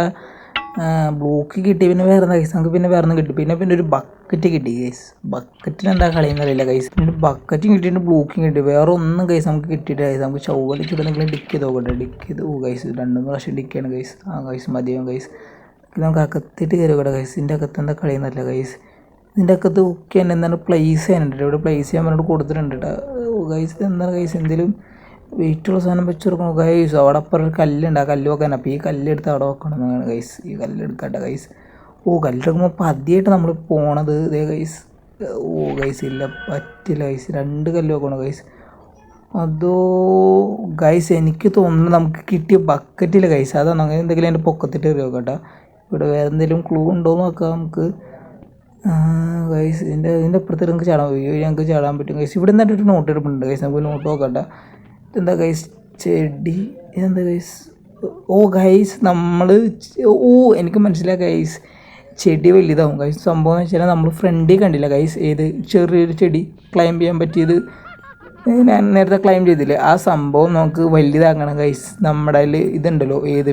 ബ്ലൂ കീ കിട്ടി. പിന്നെ വേറെ എന്താ ഗൈസ്? നമുക്ക് പിന്നെ വേറെ ഒന്നും കിട്ടി. പിന്നെ ഒരു ബക്കറ്റ് കിട്ടി ഗൈസ്. ബക്കറ്റിന് എന്താ കളിയെന്ന് അറിയില്ല ഗൈസ്. പിന്നെ ഒരു ബക്കറ്റും കിട്ടിയിട്ട് ബ്ലൂ കീ കിട്ടി. വേറെ ഒന്നും ഗൈസ് നമുക്ക് കിട്ടിയിട്ട് ഗൈസ്. നമുക്ക് ചുവലിച്ചിട്ട് എന്തെങ്കിലും ഡിക്ക് ചെയ്ത് നോക്കട്ടെ. ഡിക്ക് ചെയ്ത് ഗൈസ് 2-3 പ്രാവശ്യം ഡിക്കാണ് ഗൈസ്. ഗൈസ് മതിയാവും ഗൈസ്. നമുക്ക് അകത്തിട്ട് കയറി നോക്കട്ടെ ഗൈസ്. ഇതിൻ്റെ അകത്ത് എന്താ കളിയെന്നറിയില്ല ഗൈസ്. ഇതിൻ്റെ അകത്ത് ബുക്ക് ചെയ്യാൻ എന്താണ് പ്ലേസ് ചെയ്യാനുണ്ട്. ഇവിടെ പ്ലേസ് ചെയ്യാൻ വേണ്ടിയിട്ട് കൊടുത്തിട്ടുണ്ട് കേട്ടോ ഗൈസ്. എന്താണ് ഗൈസ്? എന്തെങ്കിലും വെയിറ്റുള്ള സാധനം വെച്ച് കൊടുക്കണം ഗൈസ്. അവിടെ അപ്പുറം ഒരു കല്ലുണ്ട്. ആ കല്ല് വെക്കാൻ. അപ്പോൾ ഈ കല്ലെടുത്ത് അവിടെ വെക്കണം എന്നാണ് ഗൈസ്. ഈ കല്ലെടുക്കട്ടെ ഗൈസ്. കല്ലെടുക്കുമ്പോൾ പതിയായിട്ട് നമ്മൾ പോണത് ഇതേ ഗൈസ്. ഗൈസ് ഇല്ല, പറ്റില്ല ഗൈസ്. 2 കല്ല് വെക്കണം ഗൈസ്. അതോ ഗൈസ് എനിക്ക് തോന്നുന്നു നമുക്ക് കിട്ടിയ ബക്കറ്റില്ല ഗൈസ്. അതാണ് അങ്ങനെ എന്തെങ്കിലും അതിൻ്റെ പൊക്കത്തിട്ട് കയറി നോക്കട്ടെ. ഇവിടെ വേറെ എന്തെങ്കിലും ക്ലൂ ഉണ്ടോ എന്ന് നോക്കാം നമുക്ക് ഗൈസ്. ഇതിൻ്റെ അപ്പുറത്ത് നമുക്ക് ഞങ്ങൾക്ക് ചാടാൻ പറ്റും ഗൈസ്. ഇവിടെ നിന്നിട്ട് ഒരു നോട്ട് എടുപ്പുണ്ട് ഗൈസ്. നമുക്ക് നോട്ട് നോക്കട്ടെ. എന്താ ഗൈസ്? ചെടി എന്താ ഗൈസ്? ഓ ഗൈസ് നമ്മൾ എനിക്ക് മനസ്സിലായി ഗൈസ്, ചെടി വലുതാവും ഗൈസ്. സംഭവം എന്ന് വെച്ചാൽ നമ്മൾ ഫ്രണ്ടിൽ കണ്ടില്ല ഗൈസ്, ഏത് ചെറിയൊരു ചെടി ക്ലൈംബ് ചെയ്യാൻ പറ്റിയത് ഞാൻ നേരത്തെ ക്ലൈം ചെയ്തില്ലേ, ആ സംഭവം നമുക്ക് വലുതാക്കണം ഗൈസ്. നമ്മുടെ അതിൽ ഇതുണ്ടല്ലോ ഏത്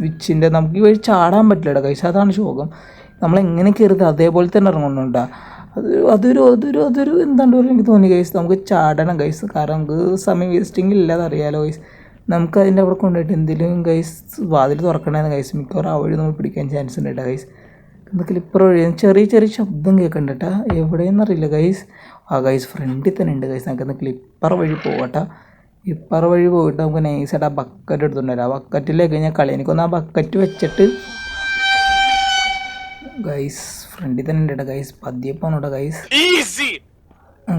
വിച്ചിൻ്റെ, നമുക്ക് ഈ വഴി ചാടാൻ പറ്റില്ല ഗൈസ്, അതാണ് ശോകം. നമ്മളെങ്ങനെ കയറുന്നത് അതേപോലെ തന്നെ ഇറങ്ങുന്നുണ്ടാ. അതൊരു എന്താണ്ട് പറയുക എനിക്ക് തോന്നി ഗൈസ്, നമുക്ക് ചാടണം ഗൈസ്. കാരണം നമുക്ക് സമയം വേസ്റ്റിംഗ് ഇല്ലാതെ അറിയാലോ ഗൈസ്. നമുക്ക് അതിൻ്റെ അവിടെ കൊണ്ടുപോയിട്ട് എന്തെങ്കിലും ഗൈസ് വാതിൽ തുറക്കണമെന്ന് ഗൈസ്, മിക്കവാറും ആ വഴി നമ്മൾ പിടിക്കാൻ ചാൻസ് ഉണ്ട് കേട്ടോ ഗൈസ്. എന്തൊക്കെ ഇപ്പോൾ ചെറിയ ചെറിയ ശബ്ദം കേൾക്കണ്ട കേട്ടാ, എവിടെയെന്നറിയില്ല ഗൈസ്. ആ ഗൈസ് ഫ്രണ്ടിൽ തന്നെ ഉണ്ട് ഗൈസ്. നമുക്ക് എന്തെങ്കിലും ഇപ്പറ വഴി പോകട്ടെ. ഇപ്പറ വഴി പോയിട്ട് നമുക്ക് നൈസായിട്ട് ആ ബക്കറ്റ് എടുത്തുകൊണ്ട് വരാം. ആ ബക്കറ്റിലേക്ക് ഞാൻ കളി എനിക്കൊന്ന് ആ ബക്കറ്റ് വെച്ചിട്ട് ഗൈസ് ഫ്രണ്ടിൽ തന്നെ ഉണ്ട് കേട്ടോ ഗൈസ്. പതിയെ പോകണോട്ടോ ഗൈസ്.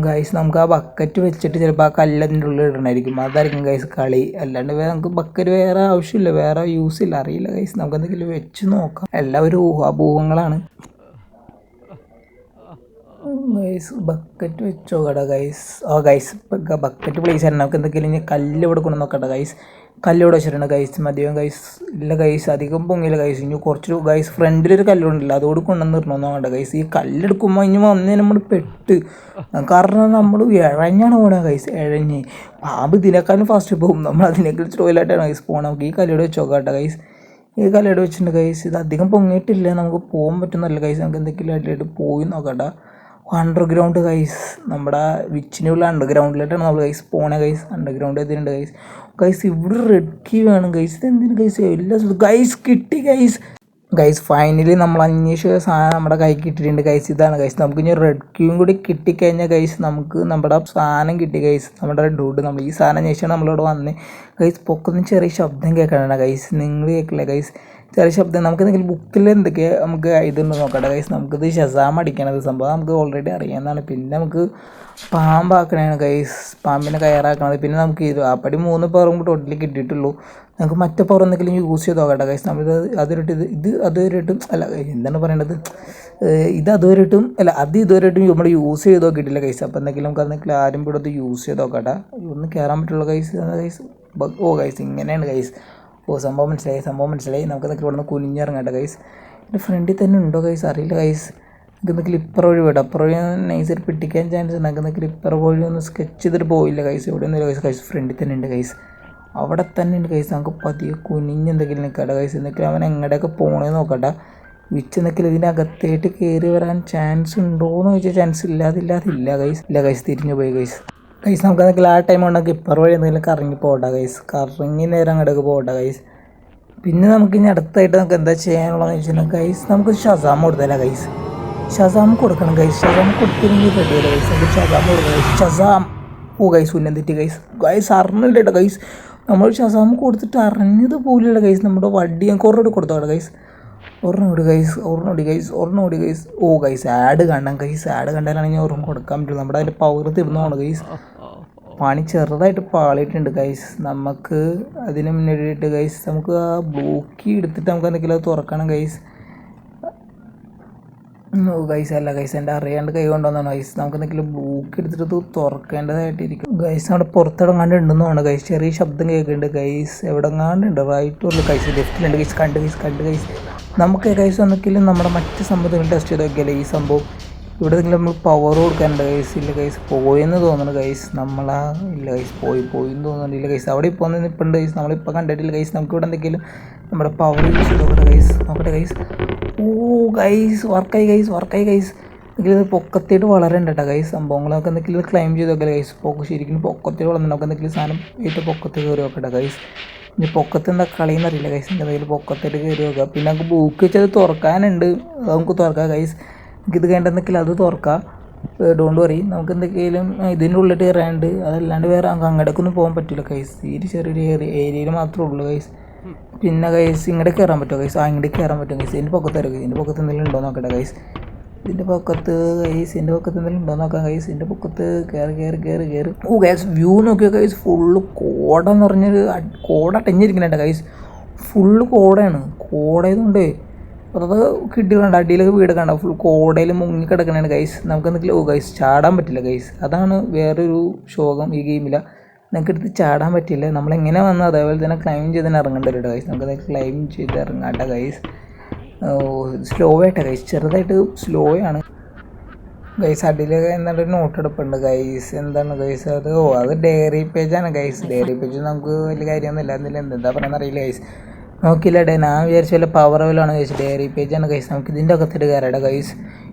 ഗൈസ് നമുക്ക് ആ ബക്കറ്റ് വെച്ചിട്ട് ചിലപ്പോൾ ആ കല്ലതിൻ്റെ ഉള്ളിൽ ഇടണമായിരിക്കും, അതായിരിക്കും ഗൈസ് കളി. അല്ലാണ്ട് വേറെ നമുക്ക് ബക്കറ്റ് വേറെ ആവശ്യമില്ല, വേറെ യൂസ് ഇല്ല, അറിയില്ല ഗൈസ്. നമുക്ക് എന്തെങ്കിലും വെച്ച് നോക്കാം. എല്ലാവരും ഊഹാഭൂഹങ്ങളാണ് ഗൈസ്. ബക്കറ്റ് വെച്ചോ കട ഗൈസ്. ഗൈസ് ബക്കറ്റ് പ്ലേസ് ആണ്. നമുക്ക് എന്തെങ്കിലും ഇനി കല്ല് ഇവിടെ കൊണ്ടു നോക്കട്ടെ ഗൈസ്. കല്ലിവിടെ വെച്ചിട്ടുണ്ട് ഗൈസ്. മതിയോ ഗൈസ്? ഇല്ല ഗൈസ്, അധികം പൊങ്ങിയില്ല ഗൈസ്. ഇനി കുറച്ച് ഗൈസ് ഫ്രണ്ടിലൊരു കല്ലുണ്ടല്ലോ, അതോട് കൊണ്ടുവന്ന് ഇടണമെന്ന് വേണ്ട ഗൈസ്. ഈ കല്ലെടുക്കുമ്പോൾ ഇനി വന്ന് നമ്മൾ പെട്ട്, കാരണം നമ്മൾ ഇഴഞ്ഞാണ് പോകണത് ഗൈസ്. ഇഴഞ്ഞ് പാമ്പ് ഇതിനേക്കാളും ഫാസ്റ്റ് പോകും, നമ്മൾ അതിനേക്കാൾ സ്ലോയിലായിട്ടാണ് ഗൈസ് പോകണം. നമുക്ക് ഈ കല്ലോട് വെച്ച് നോക്കാട്ടെ ഗൈസ്. ഈ കല്ലോട് വെച്ചിട്ടുണ്ട് ഗൈസ്. ഇത് അധികം പൊങ്ങിയിട്ടില്ല, നമുക്ക് പോകാൻ പറ്റുന്നല്ല ഗൈസ്. നമുക്ക് എന്തെങ്കിലും അടിയിലായിട്ട് പോയി നോക്കട്ടെ. അണ്ടർഗ്രൗണ്ട് ഗൈസ്, നമ്മുടെ വിച്ചിനുള്ള അണ്ടർഗ്രൗണ്ടിലായിട്ടാണ് നമ്മൾ ഗൈസ് പോണേ ഗൈസ്. അണ്ടർഗ്രൗണ്ട് എത്തിയിട്ടുണ്ട് ഗൈസ്. ഗൈസ് ഇവിടെ റെഡ് കീ വേണം ഗൈസ്. ഇത് എന്തിനു ഗൈസ്? എല്ലാ സ്ഥലത്തും ഗൈസ് കിട്ടി ഗൈസ്. ഗൈസ് ഫൈനലി നമ്മൾ അന്വേഷിച്ച സാധനം നമ്മുടെ കൈ കിട്ടിയിട്ടുണ്ട് ഗൈസ്. ഇതാണ് ഗൈസ്. നമുക്ക് ഇനി റെഡ് ക്യൂയും കൂടി കിട്ടിക്കഴിഞ്ഞാൽ ഗൈസ് നമുക്ക് നമ്മുടെ സാധനം കിട്ടി ഗൈസ്. നമ്മുടെ ഡൂഡ് നമ്മൾ ഈ സാധനം അന്വേഷിച്ചാണ് നമ്മളിവിടെ വന്നത് ഗൈസ്. പൊക്കൊന്നും ചെറിയ ശബ്ദം കേൾക്കണ ഗൈസ്, നിങ്ങൾ കേൾക്കില്ല ഗൈസ്, ചെറിയ ശബ്ദം. നമുക്ക് എന്തെങ്കിലും ബുക്കിൽ എന്തൊക്കെ നമുക്ക് ഇതുണ്ട് നോക്കട്ടെ ഗൈസ്. നമുക്കിത് ഷസാം അടിക്കണത് സംഭവം നമുക്ക് ഓൾറെഡി അറിയാവുന്നതാണ്. പിന്നെ നമുക്ക് പാമ്പാക്കണതാണ് ഗൈസ്, പാമ്പിനെ കയറാക്കണത്. പിന്നെ നമുക്ക് ഇത് അപ്പടി 3 പവറും ടോട്ടലി കിട്ടിയിട്ടുള്ളൂ. നമുക്ക് മറ്റേ പവർ എന്തെങ്കിലും യൂസ് ചെയ്ത് നോക്കട്ടെ ഗൈസ്. നമ്മളിത് അതൊരിട്ടും അല്ല എന്താണ് പറയേണ്ടത്, അതുവരെയിട്ടും അല്ല ഇതുവരെയായിട്ടും നമ്മൾ യൂസ് ചെയ്ത് നോക്കിയിട്ടില്ല ഗൈസ്. അപ്പോൾ എന്തെങ്കിലും നമുക്ക് എന്തെങ്കിലും ആരും ഇവിടെ അത് യൂസ് ചെയ്ത് നോക്കട്ടെ. ഒന്ന് കയറാൻ പറ്റുള്ളൂ ഗൈസ്. ഗൈസ് ഓ ഗൈസ് ഇങ്ങനെയാണ് ഗൈസ്. സംഭവം മനസ്സിലായി. നമുക്ക് എന്തെങ്കിലും ഇവിടെ നിന്ന് കുനിഞ്ഞിറങ്ങട്ടെ ഗൈസ്. എൻ്റെ ഫ്രണ്ടിൽ തന്നെ ഉണ്ടോ ഗൈസ്? അറിയില്ല ഗൈസ്. നമുക്ക് എന്തെങ്കിലും ഇപ്പറ വഴി വിടാം. അപ്പുറ വഴി നൈസായിട്ട് പിടിക്കാൻ ചാൻസ് ഉണ്ട്. നമുക്ക് എന്തെങ്കിലും ഇപ്പറ വഴി ഒന്ന് സ്കെച്ച് ചെയ്തിട്ട് പോയില്ല ഗൈസ്. ഇവിടെ ഒന്നുമില്ല ഗൈസ്. ഗൈസ് ഫ്രണ്ടിൽ തന്നെ ഉണ്ട് ഗൈസ്. അവിടെ തന്നെ ഉണ്ട് ഗൈസ്. നമുക്ക് പതിയെ കുനിഞ്ഞ് എന്തെങ്കിലും നിൽക്കട്ടെ ഗൈസ്. എന്തെങ്കിലും അവൻ എങ്ങടെയൊക്കെ പോകണമെന്ന് നോക്കട്ടെ. വിച്ച് എന്തെങ്കിലും ഇതിൻ്റെ അകത്തേട്ട് കയറി വരാൻ ചാൻസ് ഉണ്ടോ എന്ന് ചോദിച്ചാൽ ചാൻസ് ഇല്ല ഗൈസ്. ഇല്ല ഗൈസ്, തിരിഞ്ഞു പോയി ഗൈസ്. ഗൈസ് നമുക്ക് എന്തെങ്കിലും ആ ടൈം ഉണ്ടെങ്കിൽ ഇപ്പറ വഴി എന്തെങ്കിലും കറങ്ങി പോകട്ടെ ഗൈസ്. കറങ്ങി നേരം അങ്ങോട്ടേക്ക് പോകട്ടെ ഗൈസ്. പിന്നെ നമുക്ക് ഇനി അടുത്തായിട്ട് നമുക്ക് എന്താ ചെയ്യാനുള്ളതെന്ന് വെച്ചിട്ടുണ്ടെങ്കിൽ ഗൈസ് നമുക്ക് ഷസാം കൊടുത്തല്ല ഗൈസ്. ഷസാം കൊടുക്കണം ഗൈസ്. ഷസാം കൊടുത്തില്ലെങ്കിൽ റെഡിയല്ല ഗൈസ്. നമുക്ക് ഷസാം കൊടുക്കണം ഗൈസ്. ഷസാം ഓ ഗൈസ് ഉന്നം തെറ്റി ഗൈസ് അറിഞ്ഞില്ല ഗൈസ്. നമ്മൾ ഷസാം കൊടുത്തിട്ട് അറിഞ്ഞത് പോലെയുള്ള ഗൈസ്. നമ്മുടെ വടി കുറേ കൊടുത്തോട്ടെ ഗൈസ്. ഒരെണ്ണോടി ഗൈസ്. ഓ ഗൈസ് ആഡ് കാണണം ഗൈസ്. ആഡ് കണ്ടാലാണെങ്കിൽ ഒരെണ്ണം കൊടുക്കാൻ പറ്റുള്ളൂ. നമ്മുടെ അതിൻ്റെ പവർ തീർന്നതാണ് ഗൈസ്. പണി ചെറുതായിട്ട് പാളിയിട്ടുണ്ട് ഗൈസ്. നമുക്ക് അതിന് മുന്നേറിയിട്ട് ഗൈസ് നമുക്ക് ആ ബ്ലോക്കി എടുത്തിട്ട് നമുക്ക് എന്തെങ്കിലും അത് തുറക്കണം ഗൈസ്. ഓ ഗൈസ് അല്ല ഗൈസ്, എൻ്റെ അറിയാണ്ട് കൈ കൊണ്ടുവന്നാണ് ഗൈസ്. നമുക്ക് എന്തെങ്കിലും ബ്ലോക്ക് എടുത്തിട്ട് തുറക്കേണ്ടതായിട്ടിരിക്കും ഗൈസ്. അവിടെ പുറത്തെടങ്ങാണ്ട് ഉണ്ടെന്ന് തോന്നുന്നു ഗൈസ്. ചെറിയ ശബ്ദം കേൾക്കുന്നുണ്ട് ഗൈസ്. എവിടെങ്ങാണ്ടുണ്ട് റൈറ്റുള്ള ഗൈസ്, ലെഫ്റ്റിലുണ്ട് ഗൈസ്. കണ്ട് ഗൈസ്. നമുക്ക് ഗൈസ് ഒന്നെങ്കിലും നമ്മുടെ മറ്റ് സംഭവങ്ങൾ ടെസ്റ്റ് ചെയ്ത് നോക്കിയാലേ ഈ സംഭവം ഇവിടെ എന്തെങ്കിലും നമ്മൾ പവർ കൊടുക്കാനുണ്ട് ഗൈസ്. ഇല്ല ഗൈസ് പോയെന്ന് തോന്നുന്നു ഗൈസ്. ഇല്ല ഗൈസ് പോയിന്ന് തോന്നുന്നുണ്ട്. ഗൈസ് അവിടെ ഇപ്പോൾ നിൽപ്പുണ്ട് ഗൈസ്. നമ്മളിപ്പോൾ കണ്ടിട്ടില്ല ഗൈസ്. നമുക്കിവിടെ എന്തെങ്കിലും നമ്മുടെ പവർ യൂസ് ചെയ്ത് നോക്കട്ടെ ഗൈസ്. ഓ ഗൈസ് വർക്കായി ഗൈസ്. എന്തെങ്കിലും പൊക്കത്തേട്ട് വളരണ്ട കേട്ടോ ഗൈസ്. സംഭവങ്ങളൊക്കെ എന്തെങ്കിലും ക്ലൈം ചെയ്ത് നോക്കില്ല ഗൈസ്. ശരിക്കും പൊക്കത്തേട്ട് വളർന്നു. നമുക്ക് എന്തെങ്കിലും സാധനം ഏറ്റവും പൊക്കത്ത് കയറി നോക്കട്ടെ ഗൈസ്. ഇനി പൊക്കത്ത് എന്താ കളിയെന്നറിയില്ല ഗൈസ്. എന്തെങ്കിലും പൊക്കത്തേട്ട് കയറി നോക്കുക. പിന്നെ നമുക്ക് ബുക്ക് വെച്ചത് തുറക്കാനുണ്ട്, നമുക്ക് തുറക്കാം ഗൈസ്. ഇത് കഴിഞ്ഞിട്ടെന്തെങ്കിൽ അത് തുറക്കാം. Don't worry. നമുക്ക് എന്തെങ്കിലും ഇതിൻ്റെ ഉള്ളിട്ട് കയറാനുണ്ട്. അതല്ലാണ്ട് വേറെ അങ്ങോട്ടേക്കൊന്നും പോകാൻ പറ്റില്ല ഗൈസ്. ഈ ചെറിയൊരു ഏരിയയിൽ മാത്രമേ ഉള്ളൂ ഗൈസ്. പിന്നെ ഗൈസ് ഇങ്ങോട്ട് കയറാൻ പറ്റുമോ ഗൈസ്? ഇങ്ങോട്ട് കയറാൻ പറ്റും ഗൈസ്. ഇതിൻ്റെ പൊക്കത്ത് ഇറങ്ങി. ഇതിൻ്റെ പൊക്കത്ത് എന്തെങ്കിലും ഉണ്ടോ നോക്കട്ടെ ഗൈസ്. ഇതിൻ്റെ പൊക്കത്ത് എന്തെങ്കിലും ഉണ്ടോ നോക്കാം ഗൈസ്. ഇതിൻ്റെ പൊക്കത്ത് കയറി. ഓ ഗൈസ് വ്യൂ നോക്കിയോ ഗൈസ്. ഫുള്ള് കോട എന്ന് പറഞ്ഞൊരു കോട അടഞ്ഞിരിക്കണേട്ട ഗൈസ്. ഫുള്ള് കോടയാണ്. കോടയതുകൊണ്ട് അത് കിട്ടി കണ്ട അടിയിലൊക്കെ വീട് കണ്ട ഫുൾ കോടയിൽ മുങ്ങിക്കിടക്കണതാണ് ഗൈസ്. നമുക്ക് എന്തെങ്കിലും ഗൈസ് ചാടാൻ പറ്റില്ല ഗൈസ്. അതാണ് വേറൊരു ശോകം ഈ ഗെയിമില്ല. നിങ്ങൾക്ക് എടുത്ത് ചാടാൻ പറ്റില്ല. നമ്മളെങ്ങനെ വന്നു അതേപോലെ തന്നെ ക്ലൈം ചെയ്ത് തന്നെ ഇറങ്ങേണ്ടി വരും ഗൈസ്. നമുക്കത് ക്ലൈം ചെയ്ത് ഇറങ്ങാട്ട ഗൈസ്. സ്ലോ ആയിട്ടാണ് ഗൈസ്, ചെറുതായിട്ട് സ്ലോ ആണ് ഗൈസ്. അടിയിൽ എന്നൊരു നോട്ട് എടുപ്പുണ്ട് ഗൈസ്. എന്താണ് ഗൈസ് അത്? അത് ഡയറി പേജാണ് ഗൈസ്. ഡയറി പേജ് നമുക്ക് വലിയ കാര്യമൊന്നുമില്ല. അതിൽ എന്താ പറയുക അറിയില്ല ഗൈസ്. നോക്കില്ല ഞാൻ വിചാരിച്ച വല്ല പവർ ലെവലാണ് ഗൈസ്. Diary പേജാണ് guys. നമുക്ക് ഇതിൻ്റെ അകത്തിട്ട് കയറേണ്ട ഗൈസ്.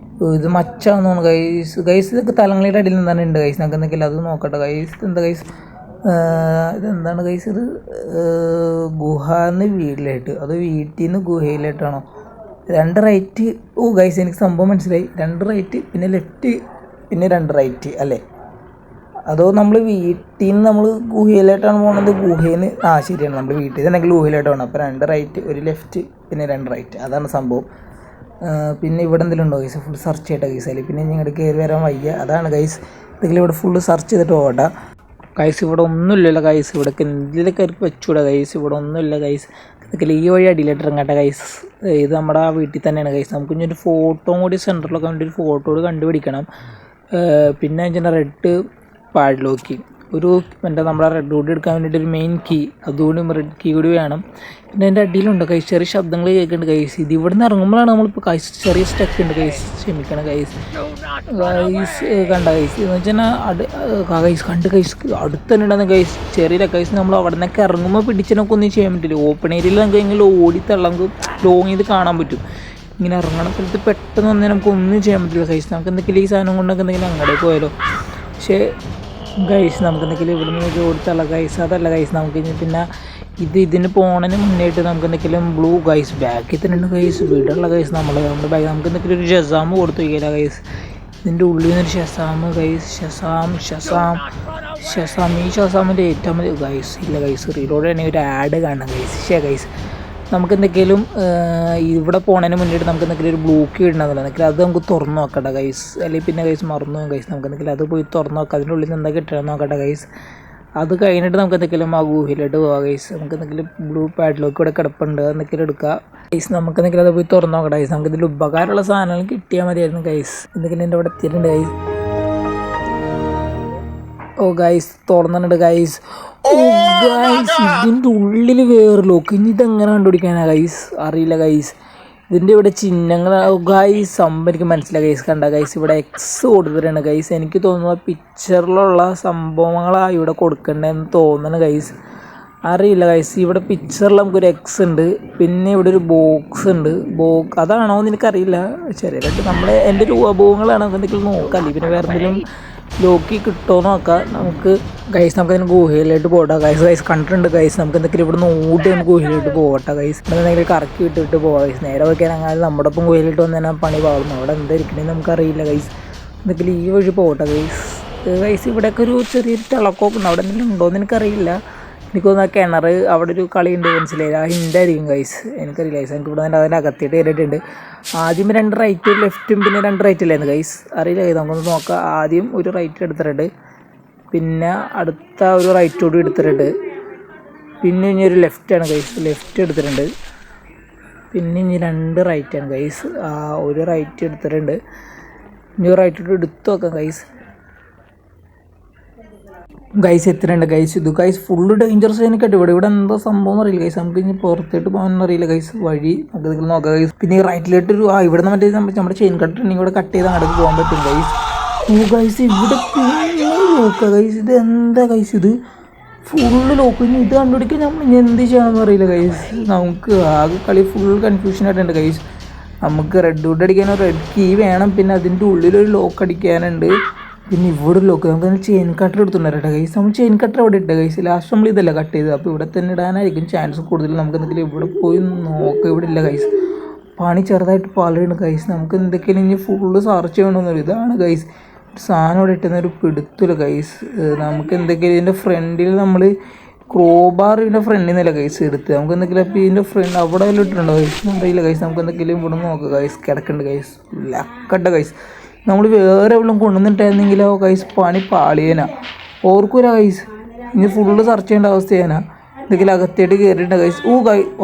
ഇത് മച്ചാന്ന് തോന്നുന്നു ഗൈസ്. ഗൈസ് ഇതൊക്കെ തലങ്ങളുടെ അടിയിൽ നിന്നാണ് ഉണ്ട് ഗൈസ്. നമുക്ക് എന്തെങ്കിലും അത് നോക്കട്ടെ ഗൈസ്. എന്താ ഗൈസ് ഇതെന്താണ് ഗൈസ്? ഇത് ഗുഹാന്ന് വീട്ടിലായിട്ട്, അത് വീട്ടിൽ നിന്ന് ഗുഹയിലായിട്ടാണോ? 2 റൈറ്റ്. ഗൈസ് എനിക്ക് സംഭവം മനസ്സിലായി. 2 റൈറ്റ് പിന്നെ ലെഫ്റ്റ് പിന്നെ 2 റൈറ്റ് അല്ലേ? അതോ നമ്മൾ വീട്ടിൽ നിന്ന് നമ്മൾ ഗുഹയിലായിട്ടാണ് പോകുന്നത്? ഗുഹയിൽ നിന്ന് ശരിയാണ്, നമ്മൾ വീട്ടിൽ തന്നെ ഗുഹയിലായിട്ട് പോകണം. അപ്പോൾ 2 റൈറ്റ് 1 ലെഫ്റ്റ് പിന്നെ 2 റൈറ്റ്, അതാണ് സംഭവം. പിന്നെ ഇവിടെ എന്തെങ്കിലും ഉണ്ടോ ഗൈസ്? ഫുൾ സെർച്ച് ചെയ്യട്ടെ ഗൈസ്. അല്ലെങ്കിൽ പിന്നെ ഇങ്ങോട്ട് കയറി വരാൻ വയ്യ, അതാണ് ഗൈസ്. എന്തെങ്കിലും ഇവിടെ ഫുള്ള് സെർച്ച് ചെയ്തിട്ട് പോകട്ടെ ഗൈസ്. ഇവിടെ ഒന്നുമില്ലല്ലോ ഗൈസ്. ഇവിടെ എന്തെങ്കിലുമൊക്കെ അവർക്ക് വെച്ചുകൂടാ ഗൈസ്. ഇവിടെ ഒന്നുമില്ല ഗൈസ്. എന്തെങ്കിലും ഈ വഴി അടിയിലിട്ട് ഇറങ്ങട്ടെ ഗൈസ്. ഇത് നമ്മുടെ ആ വീട്ടിൽ തന്നെയാണ് ഗൈസ്. നമുക്ക് ഇനി ഒരു ഫോട്ടോ കൂടി സെൻറ്ററിലൊക്കെ വേണ്ടി ഒരു ഫോട്ടോ കൂടി കണ്ടുപിടിക്കണം. പിന്നെ വെച്ചാൽ റെഡ് പാഡ്ലോക്ക്, ഒരു നമ്മുടെ റെഡ് കൂടി എടുക്കാൻ വേണ്ടിയിട്ട് ഒരു മെയിൻ കീ, അതുകൂടി റെഡ് കീ കൂടി വേണം. പിന്നെ അതിൻ്റെ അടിയിലുണ്ട് കൈസ് ചെറിയ ശബ്ദങ്ങൾ കേൾക്കുന്നുണ്ട് കൈസ്. ഇത് ഇവിടെ നിന്ന് ഇറങ്ങുമ്പോഴാണ് നമ്മളിപ്പോൾ കൈസ് ചെറിയ സ്റ്റക്ക് ഉണ്ട് കൈസ്. ക്ഷമിക്കണം കൈസ്. കണ്ട കൈസ് എന്ന് വെച്ചാൽ കൈസ് കണ്ട് കൈസ് അടുത്ത് തന്നെ ഉണ്ടാകുന്ന കൈസ് ചെറിയ കൈസ്. നമ്മൾ അവിടെ നിന്നൊക്കെ ഇറങ്ങുമ്പോൾ പിടിച്ചതിനൊക്കെ ഒന്നും ചെയ്യാൻ പറ്റില്ല. ഓപ്പൺ ഏരിയയിൽ നമുക്ക് എങ്കിലും ഓടിത്തള്ള നമുക്ക് ലോങ് ചെയ്ത് കാണാൻ പറ്റും. ഇങ്ങനെ ഇറങ്ങണ സ്ഥലത്ത് പെട്ടെന്ന് വന്നാൽ നമുക്ക് ഒന്നും ചെയ്യാൻ പറ്റില്ല കൈസ്. നമുക്ക് എന്തെങ്കിലും ഈ സാധനം കൊണ്ടൊക്കെ എന്തെങ്കിലും അങ്ങോട്ടേക്ക് പോയാലോ. പക്ഷേ ഗൈസ് നമുക്ക് എന്തെങ്കിലും ഇവിടെ നിന്ന് ഓടിത്തള്ള ഗൈസ്, അതല്ല ഗൈസ്. നമുക്ക് ഇനി പിന്നെ ഇതിന് പോണതിന് മുന്നേയിട്ട് നമുക്ക് എന്തെങ്കിലും ബ്ലൂ ഗൈസ് ബാക്കിൽ തന്നെ ഗൈസ് വീടുള്ള ഗൈസ്. നമ്മുടെ ബാഗ് നമുക്ക് എന്തെങ്കിലും ഒരു ഷസാം കൊടുത്തു വയ്ക്കില്ല ഗൈസ്. ഇതിൻ്റെ ഉള്ളിൽ നിന്നൊരു ഷസാം ഗൈസ്. ഷസാം ഈ ഷസാമിൻ്റെ ഏറ്റവും മതി ഗൈസ്. ഇല്ല ഗൈസ് റീലോഡ് തന്നെ ഒരു ആഡ് കാണണം ഗൈസ്. ഗൈസ് നമുക്ക് എന്തെങ്കിലും ഇവിടെ പോണതിന് മുന്നേറ്റ് നമുക്ക് എന്തെങ്കിലും ഒരു ബ്ലൂക്ക് ഇടണമെന്നില്ല. എന്തെങ്കിലും അത് നമുക്ക് തുറന്ന് നോക്കട്ടെ ഗൈസ്. അല്ലെങ്കിൽ പിന്നെ ഗൈസ് മറന്നു പോകും ഗൈസ്. നമുക്ക് എന്തെങ്കിലും അത് പോയി തുറന്ന് നോക്കാം. അതിൻ്റെ ഉള്ളിൽ നിന്ന് എന്താ കിട്ടണമെന്ന് നോക്കട്ടെ ഗൈസ്. അത് കഴിഞ്ഞിട്ട് നമുക്ക് എന്തെങ്കിലും ആ ഗുഹയിലോട്ട് പോകാം ഗൈസ്. നമുക്ക് എന്തെങ്കിലും ബ്ലൂ പാഡിലോക്ക് ഇവിടെ കിടപ്പുണ്ട്, എന്തെങ്കിലും എടുക്കുക ഗൈസ്. നമുക്ക് എന്തെങ്കിലും അത് പോയി തുറന്ന് നോക്കട്ടെ ഗൈസ്. നമുക്ക് ഇതിൽ ഉപകാരമുള്ള സാധനങ്ങൾ കിട്ടിയാൽ മതിയായിരുന്നു ഗൈസ്. എന്തെങ്കിലും എൻ്റെ ഇവിടെ എത്തിയിട്ടുണ്ട് ഗൈസ്. ഗൈസ് തുറന്നിട്ടുണ്ട് ഗൈസ്. ഗൈസ് ഇതിൻ്റെ ഉള്ളിൽ വേറെ ലോക്ക്. ഇനി ഇതെങ്ങനെ കണ്ടുപിടിക്കാനാ ഗൈസ്? അറിയില്ല ഗൈസ്. ഇതിൻ്റെ ഇവിടെ ചിഹ്നങ്ങൾ ഗൈസ് സംഭവം എനിക്ക് മനസ്സിലായി ഗൈസ്. കണ്ട ഗൈസ് ഇവിടെ എക്സ് കൊടുത്തിട്ടാണ് ഗൈസ്. എനിക്ക് തോന്നുന്നത് പിക്ചറിലുള്ള സംഭവങ്ങളാണ് ഇവിടെ കൊടുക്കേണ്ടതെന്ന് തോന്നുന്നു ഗൈസ്. അറിയില്ല ഗൈസ്. ഇവിടെ പിക്ചറിൽ നമുക്കൊരു എക്സ് ഉണ്ട്, പിന്നെ ഇവിടെ ഒരു ബോക്സ് ഉണ്ട്. അതാണോ എന്ന് എനിക്കറിയില്ല. ചെറിയതായിട്ട് നമ്മുടെ എൻ്റെ രൂപഭോഗങ്ങളാണ്. നമുക്ക് എന്തെങ്കിലും നോക്കാം. പിന്നെ വേറെ എന്തെങ്കിലും ലോക്കി കിട്ടുമോ നോക്കാം നമുക്ക് ഗൈസ്. നമുക്കതിന് ഗുഹയിലോട്ട് പോകട്ടെ ഗൈസ്. കണ്ടിട്ടുണ്ട് ഗൈസ്. നമുക്ക് എന്തെങ്കിലും ഇവിടെ നിന്ന് ഓടി ഒന്ന് ഗുഹയിലോട്ട് പോകട്ടെ ഗൈസ്. ഇവിടെ എന്തെങ്കിലും കറക്കി വിട്ടിട്ട് പോകാം ഗൈസ്. നേരെ വയ്ക്കാൻ അങ്ങനെ നമ്മുടെ ഒപ്പം ഗുഹയിലോട്ട് വന്നാൽ പണി പാടുന്നു. അവിടെ എന്തായിരിക്കണേന്ന് നമുക്കറിയില്ല ഗൈസ്. എന്തെങ്കിലും ഈ വഴി പോകട്ടെ ഗൈസ്. ഇവിടെയൊക്കെ ഒരു ചെറിയൊരു തിളക്കമൊക്കെ ഉണ്ട്. അവിടെ എന്തെങ്കിലും ഉണ്ടോയെന്ന് എനിക്കറിയില്ല. എനിക്ക് തോന്നുന്ന കിണർ അവിടെ ഒരു കളിയുണ്ട് മനസ്സിലായില്ല. ആ ഹിൻ്റായിരിക്കും ഗൈസ്. എനിക്കറിയില്ല ഗൈസ്. എനിക്ക് ഇവിടെ നിന്ന് അതിൻ്റെ അകത്തിട്ട് കയറിയിട്ടുണ്ട്. ആദ്യം 2 റൈറ്റും ലെഫ്റ്റും പിന്നെ 2 റൈറ്റില്ലായിരുന്നു ഗൈസ്. അറിയില്ല ഗൈസ്. നമുക്കൊന്ന് നോക്കാം. ആദ്യം ഒരു റൈറ്റ് എടുത്തിട്ടുണ്ട്, പിന്നെ അടുത്ത ഒരു റൈറ്റ് കൂടി എടുത്തിട്ടുണ്ട്, പിന്നെ ഇനി ഒരു ലെഫ്റ്റാണ് ഗൈസ്. ലെഫ്റ്റ് എടുത്തിട്ടുണ്ട്, പിന്നെ ഇനി 2 റൈറ്റാണ് ഗൈസ്. ഒരു റൈറ്റ് എടുത്തിട്ടുണ്ട്, ഇനി ഒരു റൈറ്റ് കൂടി എടുത്തു നോക്കാം ഗൈസ്. ഗൈസ് എത്രയുണ്ട് ഗൈസ്? ഇത് ഗൈസ് ഫുള്ള് ഡേഞ്ചറസ് എനിക്കട്ടെ. ഇവിടെ എന്താ സംഭവം അറിയില്ല ഗൈസ്. നമുക്ക് ഇനി പുറത്തോട്ട് പോകാൻ അറിയില്ല ഗൈസ്. വഴി നമുക്ക് ഇതിൽ നോക്കാം ഗൈസ്. പിന്നെ ഈ റൈറ്റിലോട്ട് ഒരു ഇവിടെ നിന്ന് മറ്റേ നമ്മുടെ ചെയിൻ കട്ട് ഉണ്ടെങ്കിൽ ഇവിടെ കട്ട് ചെയ്ത് അങ്ങോട്ട് പോകാൻ പറ്റും ഗൈസ്. ഗൈസ് ഇവിടെ നോക്കുക ഗൈസ്. ഇത് എന്താ ഗൈസ്? ഇത് ഫുള്ള് ലോക്ക്. ഇനി ഇത് കണ്ടുപിടിക്കാൻ നമ്മൾ ഇനി എന്ത് ചെയ്യണമെന്ന് അറിയില്ല ഗൈസ്. നമുക്ക് ആകെ കളി ഫുൾ കൺഫ്യൂഷനായിട്ടുണ്ട് ഗൈസ്. നമുക്ക് റെഡ് വുഡ് അടിക്കാനോ റെഡ് കീ വേണം, പിന്നെ അതിൻ്റെ ഉള്ളിലൊരു ലോക്ക് അടിക്കാനുണ്ട്, പിന്നെ ഇവിടെ ലോക്ക്. നമുക്ക് ചെയിൻ കട്ടർ എടുത്തുണ്ടായിരുന്നു ഗൈസ്. നമ്മൾ ചെയിൻ കട്ടർ അവിടെ ഇട്ട ഗൈസ്. ലാസ്റ്റ് നമ്മൾ ഇതല്ല കട്ട് ചെയ്തത്. അപ്പോൾ ഇവിടെ തന്നെ ഇടാനായിരിക്കും ചാൻസ് കൂടുതൽ. നമുക്ക് എന്തെങ്കിലും ഇവിടെ പോയി നോക്കാം. ഇവിടെ ഇല്ല ഗൈസ്. പണി ചെറുതായിട്ട് പാലുണ്ട് ഗൈസ്. നമുക്ക് എന്തൊക്കെയാണ് ഇനി ഫുള്ള് സെർച്ച് ചെയ്യണമെന്നൊരു ഇതാണ് ഗൈസ്. സാധനം ഇവിടെ ഇട്ടുന്നൊരു പിടുത്തില്ല ഗൈസ്. നമുക്ക് എന്തൊക്കെയാണ് ഇതിൻ്റെ ഫ്രണ്ടിൽ നമ്മൾ ക്രോബാർ ഇതിൻ്റെ ഫ്രണ്ടിൽ നിന്നല്ല ഗൈസ് എടുത്ത്. നമുക്ക് എന്തെങ്കിലും അപ്പോൾ ഇതിൻ്റെ ഫ്രണ്ട് അവിടെ എല്ലാം ഇട്ടിട്ടുണ്ടോ ഗൈസ്? അറിയില്ല ഗൈസ്. നമുക്ക് എന്തെങ്കിലും ഇവിടെ നോക്കാം ഗൈസ്. കിടക്കുന്നുണ്ട് ഗൈസ്. ലക്കട്ട ഗൈസ്. നമ്മൾ വേറെ എവിടെയും കൊണ്ടുവന്നിട്ടായിരുന്നെങ്കിലോ ഗൈസ് പണി പാളിയേനാ. ഓർക്കൂല ഗൈസ്. ഇനി ഫുള്ള് സെർച്ച് ചെയ്യേണ്ട അവസ്ഥയേനാ. എന്തെങ്കിലും അകത്തേട്ട് കയറിയിട്ടുണ്ട് ഗൈസ്.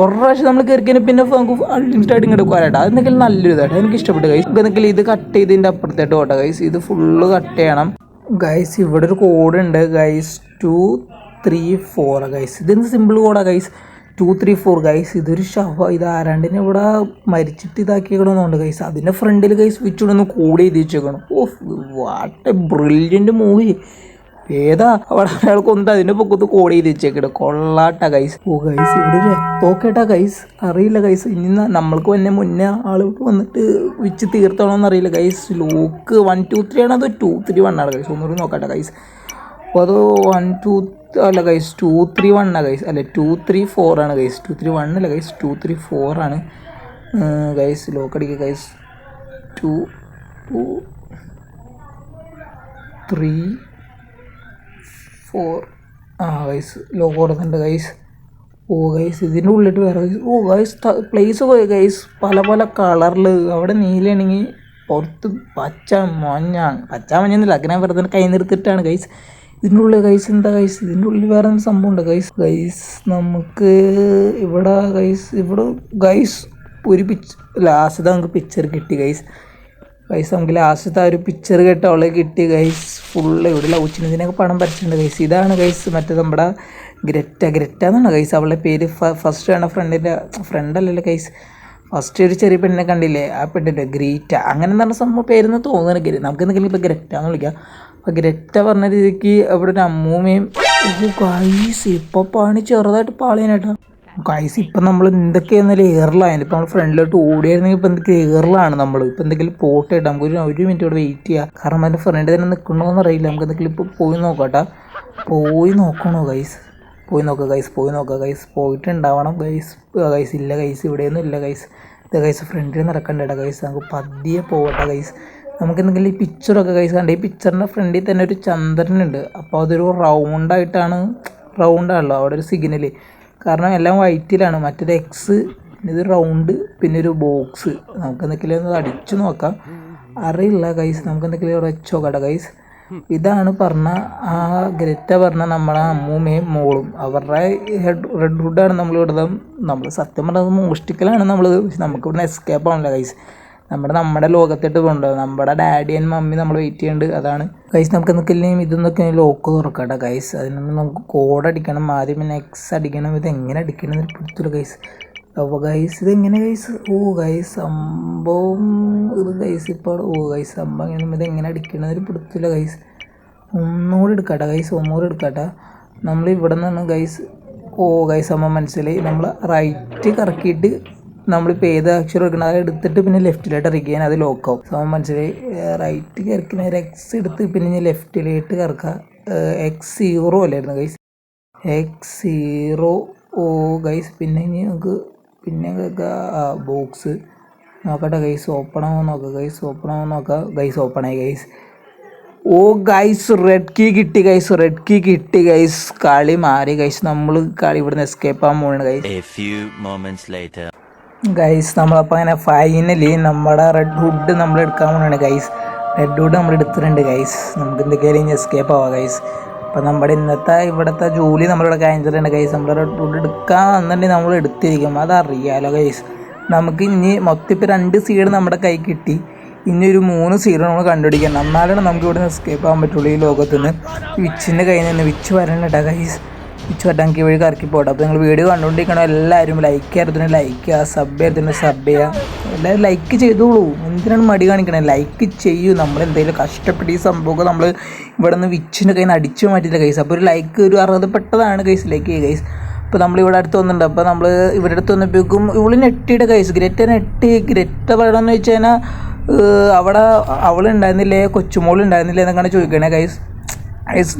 ഒരു പ്രാവശ്യം നമ്മൾ കയറിക്കഴിഞ്ഞാൽ പിന്നെ നമുക്ക് അൺലിമിറ്റഡ് ഇങ്ങോട്ട് പോരാട്ടോ. അതെന്തെങ്കിലും നല്ലൊരു ഇതായിട്ട് എനിക്ക് ഇഷ്ടപ്പെട്ടു ഗൈസ്. എന്തെങ്കിലും ഇത് കട്ട് ചെയ്തതിൻ്റെ അപ്പുറത്തേട്ട് പോട്ടെ ഗൈസ്. ഇത് ഫുള്ള് കട്ട് ചെയ്യണം ഗൈസ്. ഇവിടെ ഒരു കോഡ് ഉണ്ട് ഗൈസ്. 2 234 ഗൈസ്. ഇതെന്ത് സിമ്പിൾ കോഡാ ഗൈസ്. 234 ഗൈസ്. ഇതൊരു ഇത് ആരാണ്ടിനെ ഇവിടെ മരിച്ചിട്ട് ഇതാക്കിയേക്കണമെന്നുണ്ട് ഗൈസ്. അതിൻ്റെ ഫ്രണ്ടിൽ ഗൈസ് വെച്ചിടൊന്ന് കോഡ് ചെയ്ത് വെച്ചേക്കണം. Oh what a brilliant movie. ഏതാ അവിടെ ഒരാൾക്കൊന്നും അതിൻ്റെ പൊക്കത്ത് കോഡ് ചെയ്ത് വെച്ചേക്കണം. കൊള്ളാട്ട ഗൈസ്. ഓ ഗൈസ് ഇവിടെ ഒരു എത്തോക്കേട്ടാ ഗൈസ്. അറിയില്ല ഗൈസ്. ഇനി നമ്മൾക്ക് മുന്നേ ആളുകൾക്ക് വന്നിട്ട് വെച്ച് തീർത്തണമെന്ന് അറിയില്ല ഗൈസ്. ലോക്ക് 1 2 3 ആണ്, അത് 2 3 1 ആണ് ഗൈസ്. ഒന്നുകൂടി നോക്കട്ടെ ഗൈസ്. അപ്പോൾ അത് 1 2 അല്ല ഗൈസ് 2 3 1 ആണ് ഗൈസ്. അല്ല 2 3 4 ആണ് ഗൈസ്. 2 3 1 അല്ല ഗൈസ്, 2 3 4 ആണ് ഗൈസ്. ലോക്ക് അടിക്കുക ഗൈസ്. 2 2 3 4 ഗൈസ്. ലോക്ക് കൊടുക്കുന്നുണ്ട് ഗൈസ്. ഓ ഗൈസ് ഇതിൻ്റെ ഉള്ളിട്ട് വേറെ ഗൈസ്. ഓ ഗൈസ് പ്ലേസ് പോയി ഗൈസ്. പല പല കളറിൽ. അവിടെ നീലയാണെങ്കിൽ പുറത്ത് പച്ച മഞ്ഞെന്നില്ല. അങ്ങനെ വെറുതെ കൈ നിർത്തിയിട്ടാണ് ഗൈസ്. ഇതിൻ്റെ ഉള്ളിൽ ഗൈസ് എന്താ ഗൈസ്. ഇതിൻ്റെ ഉള്ളിൽ വേറെ എന്ത് സംഭവം ഉണ്ട് ഗൈസ്. നമുക്ക് ഇവിടെ ഗൈസ് ഒരു ലാസ്റ്റ് നമുക്ക് പിക്ചർ കിട്ടി ഗൈസ്. നമുക്ക് ലാസ്റ്റത്തെ ആ ഒരു പിക്ചർ കേട്ട അവളെ കിട്ടി ഗൈസ്. ഫുള്ള് ഇവിടെ ലൗച്ചിനതിനൊക്കെ പണം വരച്ചിട്ടുണ്ട് ഗൈസ്. ഇതാണ് ഗൈസ് മറ്റേ നമ്മുടെ ഗ്രറ്റ എന്നാണ് ഗൈസ് അവളുടെ പേര്. ഫസ്റ്റ് ആണ് ഫ്രണ്ടല്ലല്ലോ ഗൈസ്. ഫസ്റ്റ് ഒരു ചെറിയ പെണ്ണിനെ കണ്ടില്ലേ, ആ പെണ്ണിൻ്റെ ഗ്രീറ്റ അങ്ങനെ എന്ന് പറഞ്ഞ സംഭവം പേരെന്ന് തോന്നുന്നു. നമുക്ക് എന്തെങ്കിലും ഇപ്പോൾ ഗ്രറ്റ എന്ന് വിളിക്കാം. അപ്പോൾ ഗ്രറ്റ പറഞ്ഞ രീതിക്ക് അവിടെ ഒരു അമ്മൂമ്മയും. ഗൈസ് ഇപ്പോൾ പണി ചെറുതായിട്ട് പാളിയനേട്ടാ ഗൈസ്. ഇപ്പം നമ്മൾ എന്തൊക്കെയാണെന്നാലും എയറിലായിരുന്നു. ഇപ്പം നമ്മൾ ഫ്രണ്ടിലോട്ട് ഓടിയായിരുന്നെങ്കിൽ ഇപ്പം എന്തൊക്കെ എയറിലാണ് നമ്മൾ. ഇപ്പം എന്തെങ്കിലും പോട്ട് ഇട്ടാൽ നമുക്ക് ഒരു മിനിറ്റ് ഇവിടെ വെയിറ്റ് ചെയ്യാം. കാരണം അതിൻ്റെ ഫ്രണ്ട് തന്നെ നിൽക്കണമെന്ന് അറിയില്ല. നമുക്ക് എന്തെങ്കിലും ഇപ്പോൾ പോയി നോക്കട്ടെ. പോയി നോക്കണോ ഗൈസ്. പോയി നോക്കുക ഗൈസ്. പോയിട്ടുണ്ടാവണം ഗൈസ്. ഇല്ല ഗൈസ് ഇവിടെയൊന്നും ഇല്ല ഗൈസ്. ഇത് ഗൈസ് ഫ്രണ്ടിൽ നടക്കണ്ടേട്ടാ ഗൈസ്. നമുക്ക് പതിയെ പോകട്ടെ ഗൈസ്. നമുക്ക് എന്തെങ്കിലും ഈ പിക്ചറൊക്കെ ഗൈസ് കണ്ടേ. ഈ പിക്ചറിൻ്റെ ഫ്രണ്ടിൽ തന്നെ ഒരു ചന്ദ്രനുണ്ട്. അപ്പോൾ അതൊരു റൗണ്ടാണല്ലോ അവിടെ ഒരു സിഗ്നൽ. കാരണം എല്ലാം വൈറ്റിലാണ്. മറ്റൊരു എക്സ്, പിന്നെ ഇത് റൗണ്ട്, പിന്നെ ഒരു ബോക്സ്. നമുക്ക് എന്തെങ്കിലും ഒന്ന് അടിച്ചു നോക്കാം. അറിയില്ല ഗൈസ്. നമുക്ക് എന്തെങ്കിലും ഇവിടെ വെച്ച് നോക്കട്ടെ ഗൈസ്. ഇതാണ് ആ ഗ്രറ്റ പറഞ്ഞ നമ്മളെ അമ്മൂമ്മയും മോളും. അവരുടെ റെഡ് ഹുഡാണ് നമ്മൾ സത്യം പറഞ്ഞത് മോഷ്ടിക്കലാണ് നമ്മൾ. നമുക്ക് ഇവിടെ എസ്കേപ്പ് ആവണില്ല ഗൈസ്. നമ്മുടെ ലോകത്തിട്ട് കൊണ്ടുപോകും. നമ്മുടെ ഡാഡി ആൻഡ് മമ്മി നമ്മൾ വെയിറ്റ് ചെയ്യുന്നുണ്ട്. അതാണ് ഗൈസ്. നമുക്ക് എന്തൊക്കെയും ഇതൊന്നൊക്കെ ലോക്ക് തുറക്കട്ടെ ഗൈസ്. അതിനൊന്നും നമുക്ക് കോഡ് അടിക്കണം ആദ്യം, പിന്നെ എക്സ് അടിക്കണം. ഇതെങ്ങനെ അടിക്കണം എന്നൊരു പിടിച്ചില്ല ഗൈസ്. അപ്പോൾ ഗൈസ് ഇതെങ്ങനെ ഗൈസ്. ഓ ഗൈസ് സംഭവം ഇത് ഗൈസ്. ഇപ്പോൾ ഗൈസ് സംഭവം ഇതെങ്ങനെ അടിക്കണമെന്നൊരു പിടിച്ചില്ല ഗൈസ്. ഒന്നുകൂടി എടുക്കട്ടെ. നമ്മൾ ഇവിടെ നിന്നാണ് ഗൈസ്. ഗൈസ് സംഭവം മനസ്സിലായി. നമ്മൾ റൈറ്റ് കറക്കിയിട്ട് നമ്മളിപ്പോൾ ഏത് അക്ഷരം എടുക്കണം അത് എടുത്തിട്ട് പിന്നെ ലെഫ്റ്റിലോട്ട് ഇറക്കിയാൽ അത് ലോക്കാവും. സംഭവം മനസ്സിലായി. റൈറ്റ് കറക്കിന് ഒരു എക്സ് എടുത്ത് പിന്നെ ലെഫ്റ്റിലോട്ട് കറക്കുക. X0 അല്ലായിരുന്നു ഗൈസ്. X0 guys. പിന്നെ ഇനി നമുക്ക് ബോക്സ് നോക്കട്ടെ ഗൈസ്. ഓപ്പൺ ആവാൻ നോക്കാം ഗൈസ്. ഓപ്പണായി ഗൈസ്. ഗൈസ് റെഡ് കീ കിട്ടി ഗൈസ്. കളി മാറി ഗൈസ്. നമ്മൾ ഇവിടുന്ന് എസ്കേപ്പ് ആകാൻ പോകുന്നത് ഗൈസ്. നമ്മളപ്പോൾ അങ്ങനെ ഫൈനലി നമ്മുടെ റെഡ് ഹുഡ് നമ്മൾ എടുക്കാൻ പോകുന്നതാണ് ഗൈസ്. നമ്മൾ എടുത്തിട്ടുണ്ട് ഗൈസ്. നമുക്ക് എന്തൊക്കെയായാലും എസ്കേപ്പ് ആവാം ഗൈസ്. അപ്പോൾ നമ്മുടെ ഇവിടുത്തെ ജോലി നമ്മളിവിടെ കഴിഞ്ഞിട്ടുണ്ട് ഗൈസ്. നമ്മൾ റെഡ് ഹുഡ് എടുക്കാൻ വന്നിട്ടുണ്ടെങ്കിൽ നമ്മൾ എടുത്തിരിക്കും. അതറിയാലോ ഗൈസ്. നമുക്ക് ഇനി മൊത്തം ഇപ്പോൾ 2 സീഡ് നമ്മുടെ കൈ കിട്ടി. ഇനി ഒരു 3 സീഡ് നമ്മൾ കണ്ടുപിടിക്കണം. എന്നാലാണ് നമുക്ക് ഇവിടെ നിന്ന് എസ്കേപ്പ് ആകാൻ പറ്റുള്ളൂ ഈ ലോകത്ത് നിന്ന്. വിച്ചിൻ്റെ കയ്യിൽ നിന്ന് വിച്ച് വരണേട്ടാ ഗൈസ്. വിച്ച് വരാൻ വഴി കറക്കി പോട്ടെ. അപ്പോൾ നിങ്ങൾ വീഡിയോ കണ്ടുകൊണ്ടിരിക്കണം. എല്ലാവരും ലൈക്ക് ചെയ്യുക, സബ് ചെയ്യുക. എല്ലാവരും ലൈക്ക് ചെയ്തോളൂ. എന്തിനാണ് മടി കാണിക്കണേ? ലൈക്ക് ചെയ്യൂ. നമ്മൾ എന്തെങ്കിലും കഷ്ടപ്പെട്ട് ഈ സംഭവമൊക്കെ നമ്മൾ ഇവിടെ നിന്ന് വിച്ചിൻ്റെ കയ്യിൽ നിന്ന് അടിച്ചു മാറ്റിയില്ല ഗൈസ്. അപ്പോൾ ഒരു ലൈക്ക് ഒരു അർഹതപ്പെട്ടതാണ് ഗൈസ്. ലൈക്ക് ചെയ്യുക ഗൈസ്. ഇപ്പോൾ നമ്മളിവിടെ അടുത്ത് വന്നിട്ടുണ്ട്. അപ്പോൾ നമ്മൾ ഇവിടെ അടുത്ത് വന്നപ്പോഴേക്കും ഇവള് നെട്ടിയുടെ ഗൈസ്. ഗ്രറ്റ പറയണമെന്ന് വെച്ച് കഴിഞ്ഞാൽ അവിടെ അവളുണ്ടായിരുന്നില്ലേ, കൊച്ചുമോളുണ്ടായിരുന്നില്ലേ എന്നൊക്കെയാണ് ചോദിക്കണേ ഗൈസ്.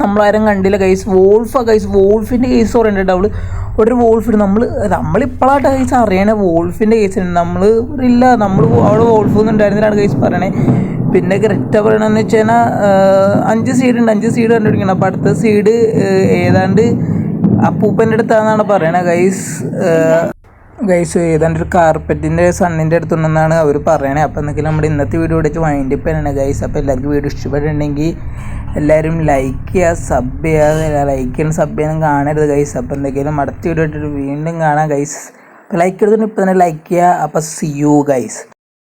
നമ്മളാരും കണ്ടില്ല ഗൈസ്. വോൾഫിൻ്റെ കേസ് പറയുന്നുണ്ട്. അവൾ ഒരു വോൾഫ് നമ്മളിപ്പോഴായിട്ട് ഗൈസ് അറിയണേ വോൾഫിൻ്റെ കേസുണ്ട്. നമ്മൾ അവിടെ വോൾഫൊന്നും ഉണ്ടായിരുന്നില്ലാണ് ഗൈസ് പറയണേ. പിന്നെ ഗ്രറ്റ പറയണമെന്ന് വെച്ച് കഴിഞ്ഞാൽ 5 സീഡ് കണ്ടുപിടിക്കണം. അപ്പോൾ അടുത്ത സീഡ് ഏതാണ്ട് അപ്പൂപ്പൻ്റെ അടുത്താണെന്നാണ് പറയണത് ഗൈസ്. ഏതാണ്ട് ഒരു കാർപ്പറ്റിൻ്റെ സണ്ണിൻ്റെ അടുത്തുണ്ടെന്നാണ് അവർ പറയണേ. അപ്പോൾ എന്തെങ്കിലും നമ്മുടെ ഇന്നത്തെ വീഡിയോ വെച്ച് വൈൻഡപ്പ് ചെയ്യണം ഗൈസ്. അപ്പോൾ എല്ലാവർക്കും വീഡിയോ ഇഷ്ടപ്പെട്ടിട്ടുണ്ടെങ്കിൽ എല്ലാവരും ലൈക്ക് ചെയ്യുക, സബ് ചെയ്യാനും കാണരുത് ഗൈസ്. അപ്പോൾ എന്തെങ്കിലും അടുത്ത വീഡിയോ ഇട്ടിട്ട് വീണ്ടും കാണാം ഗൈസ്. അപ്പോൾ ലൈക്ക് എടുത്തിട്ട് ഇപ്പോൾ തന്നെ ലൈക്ക് ചെയ്യുക. അപ്പോൾ സി യു ഗൈസ്.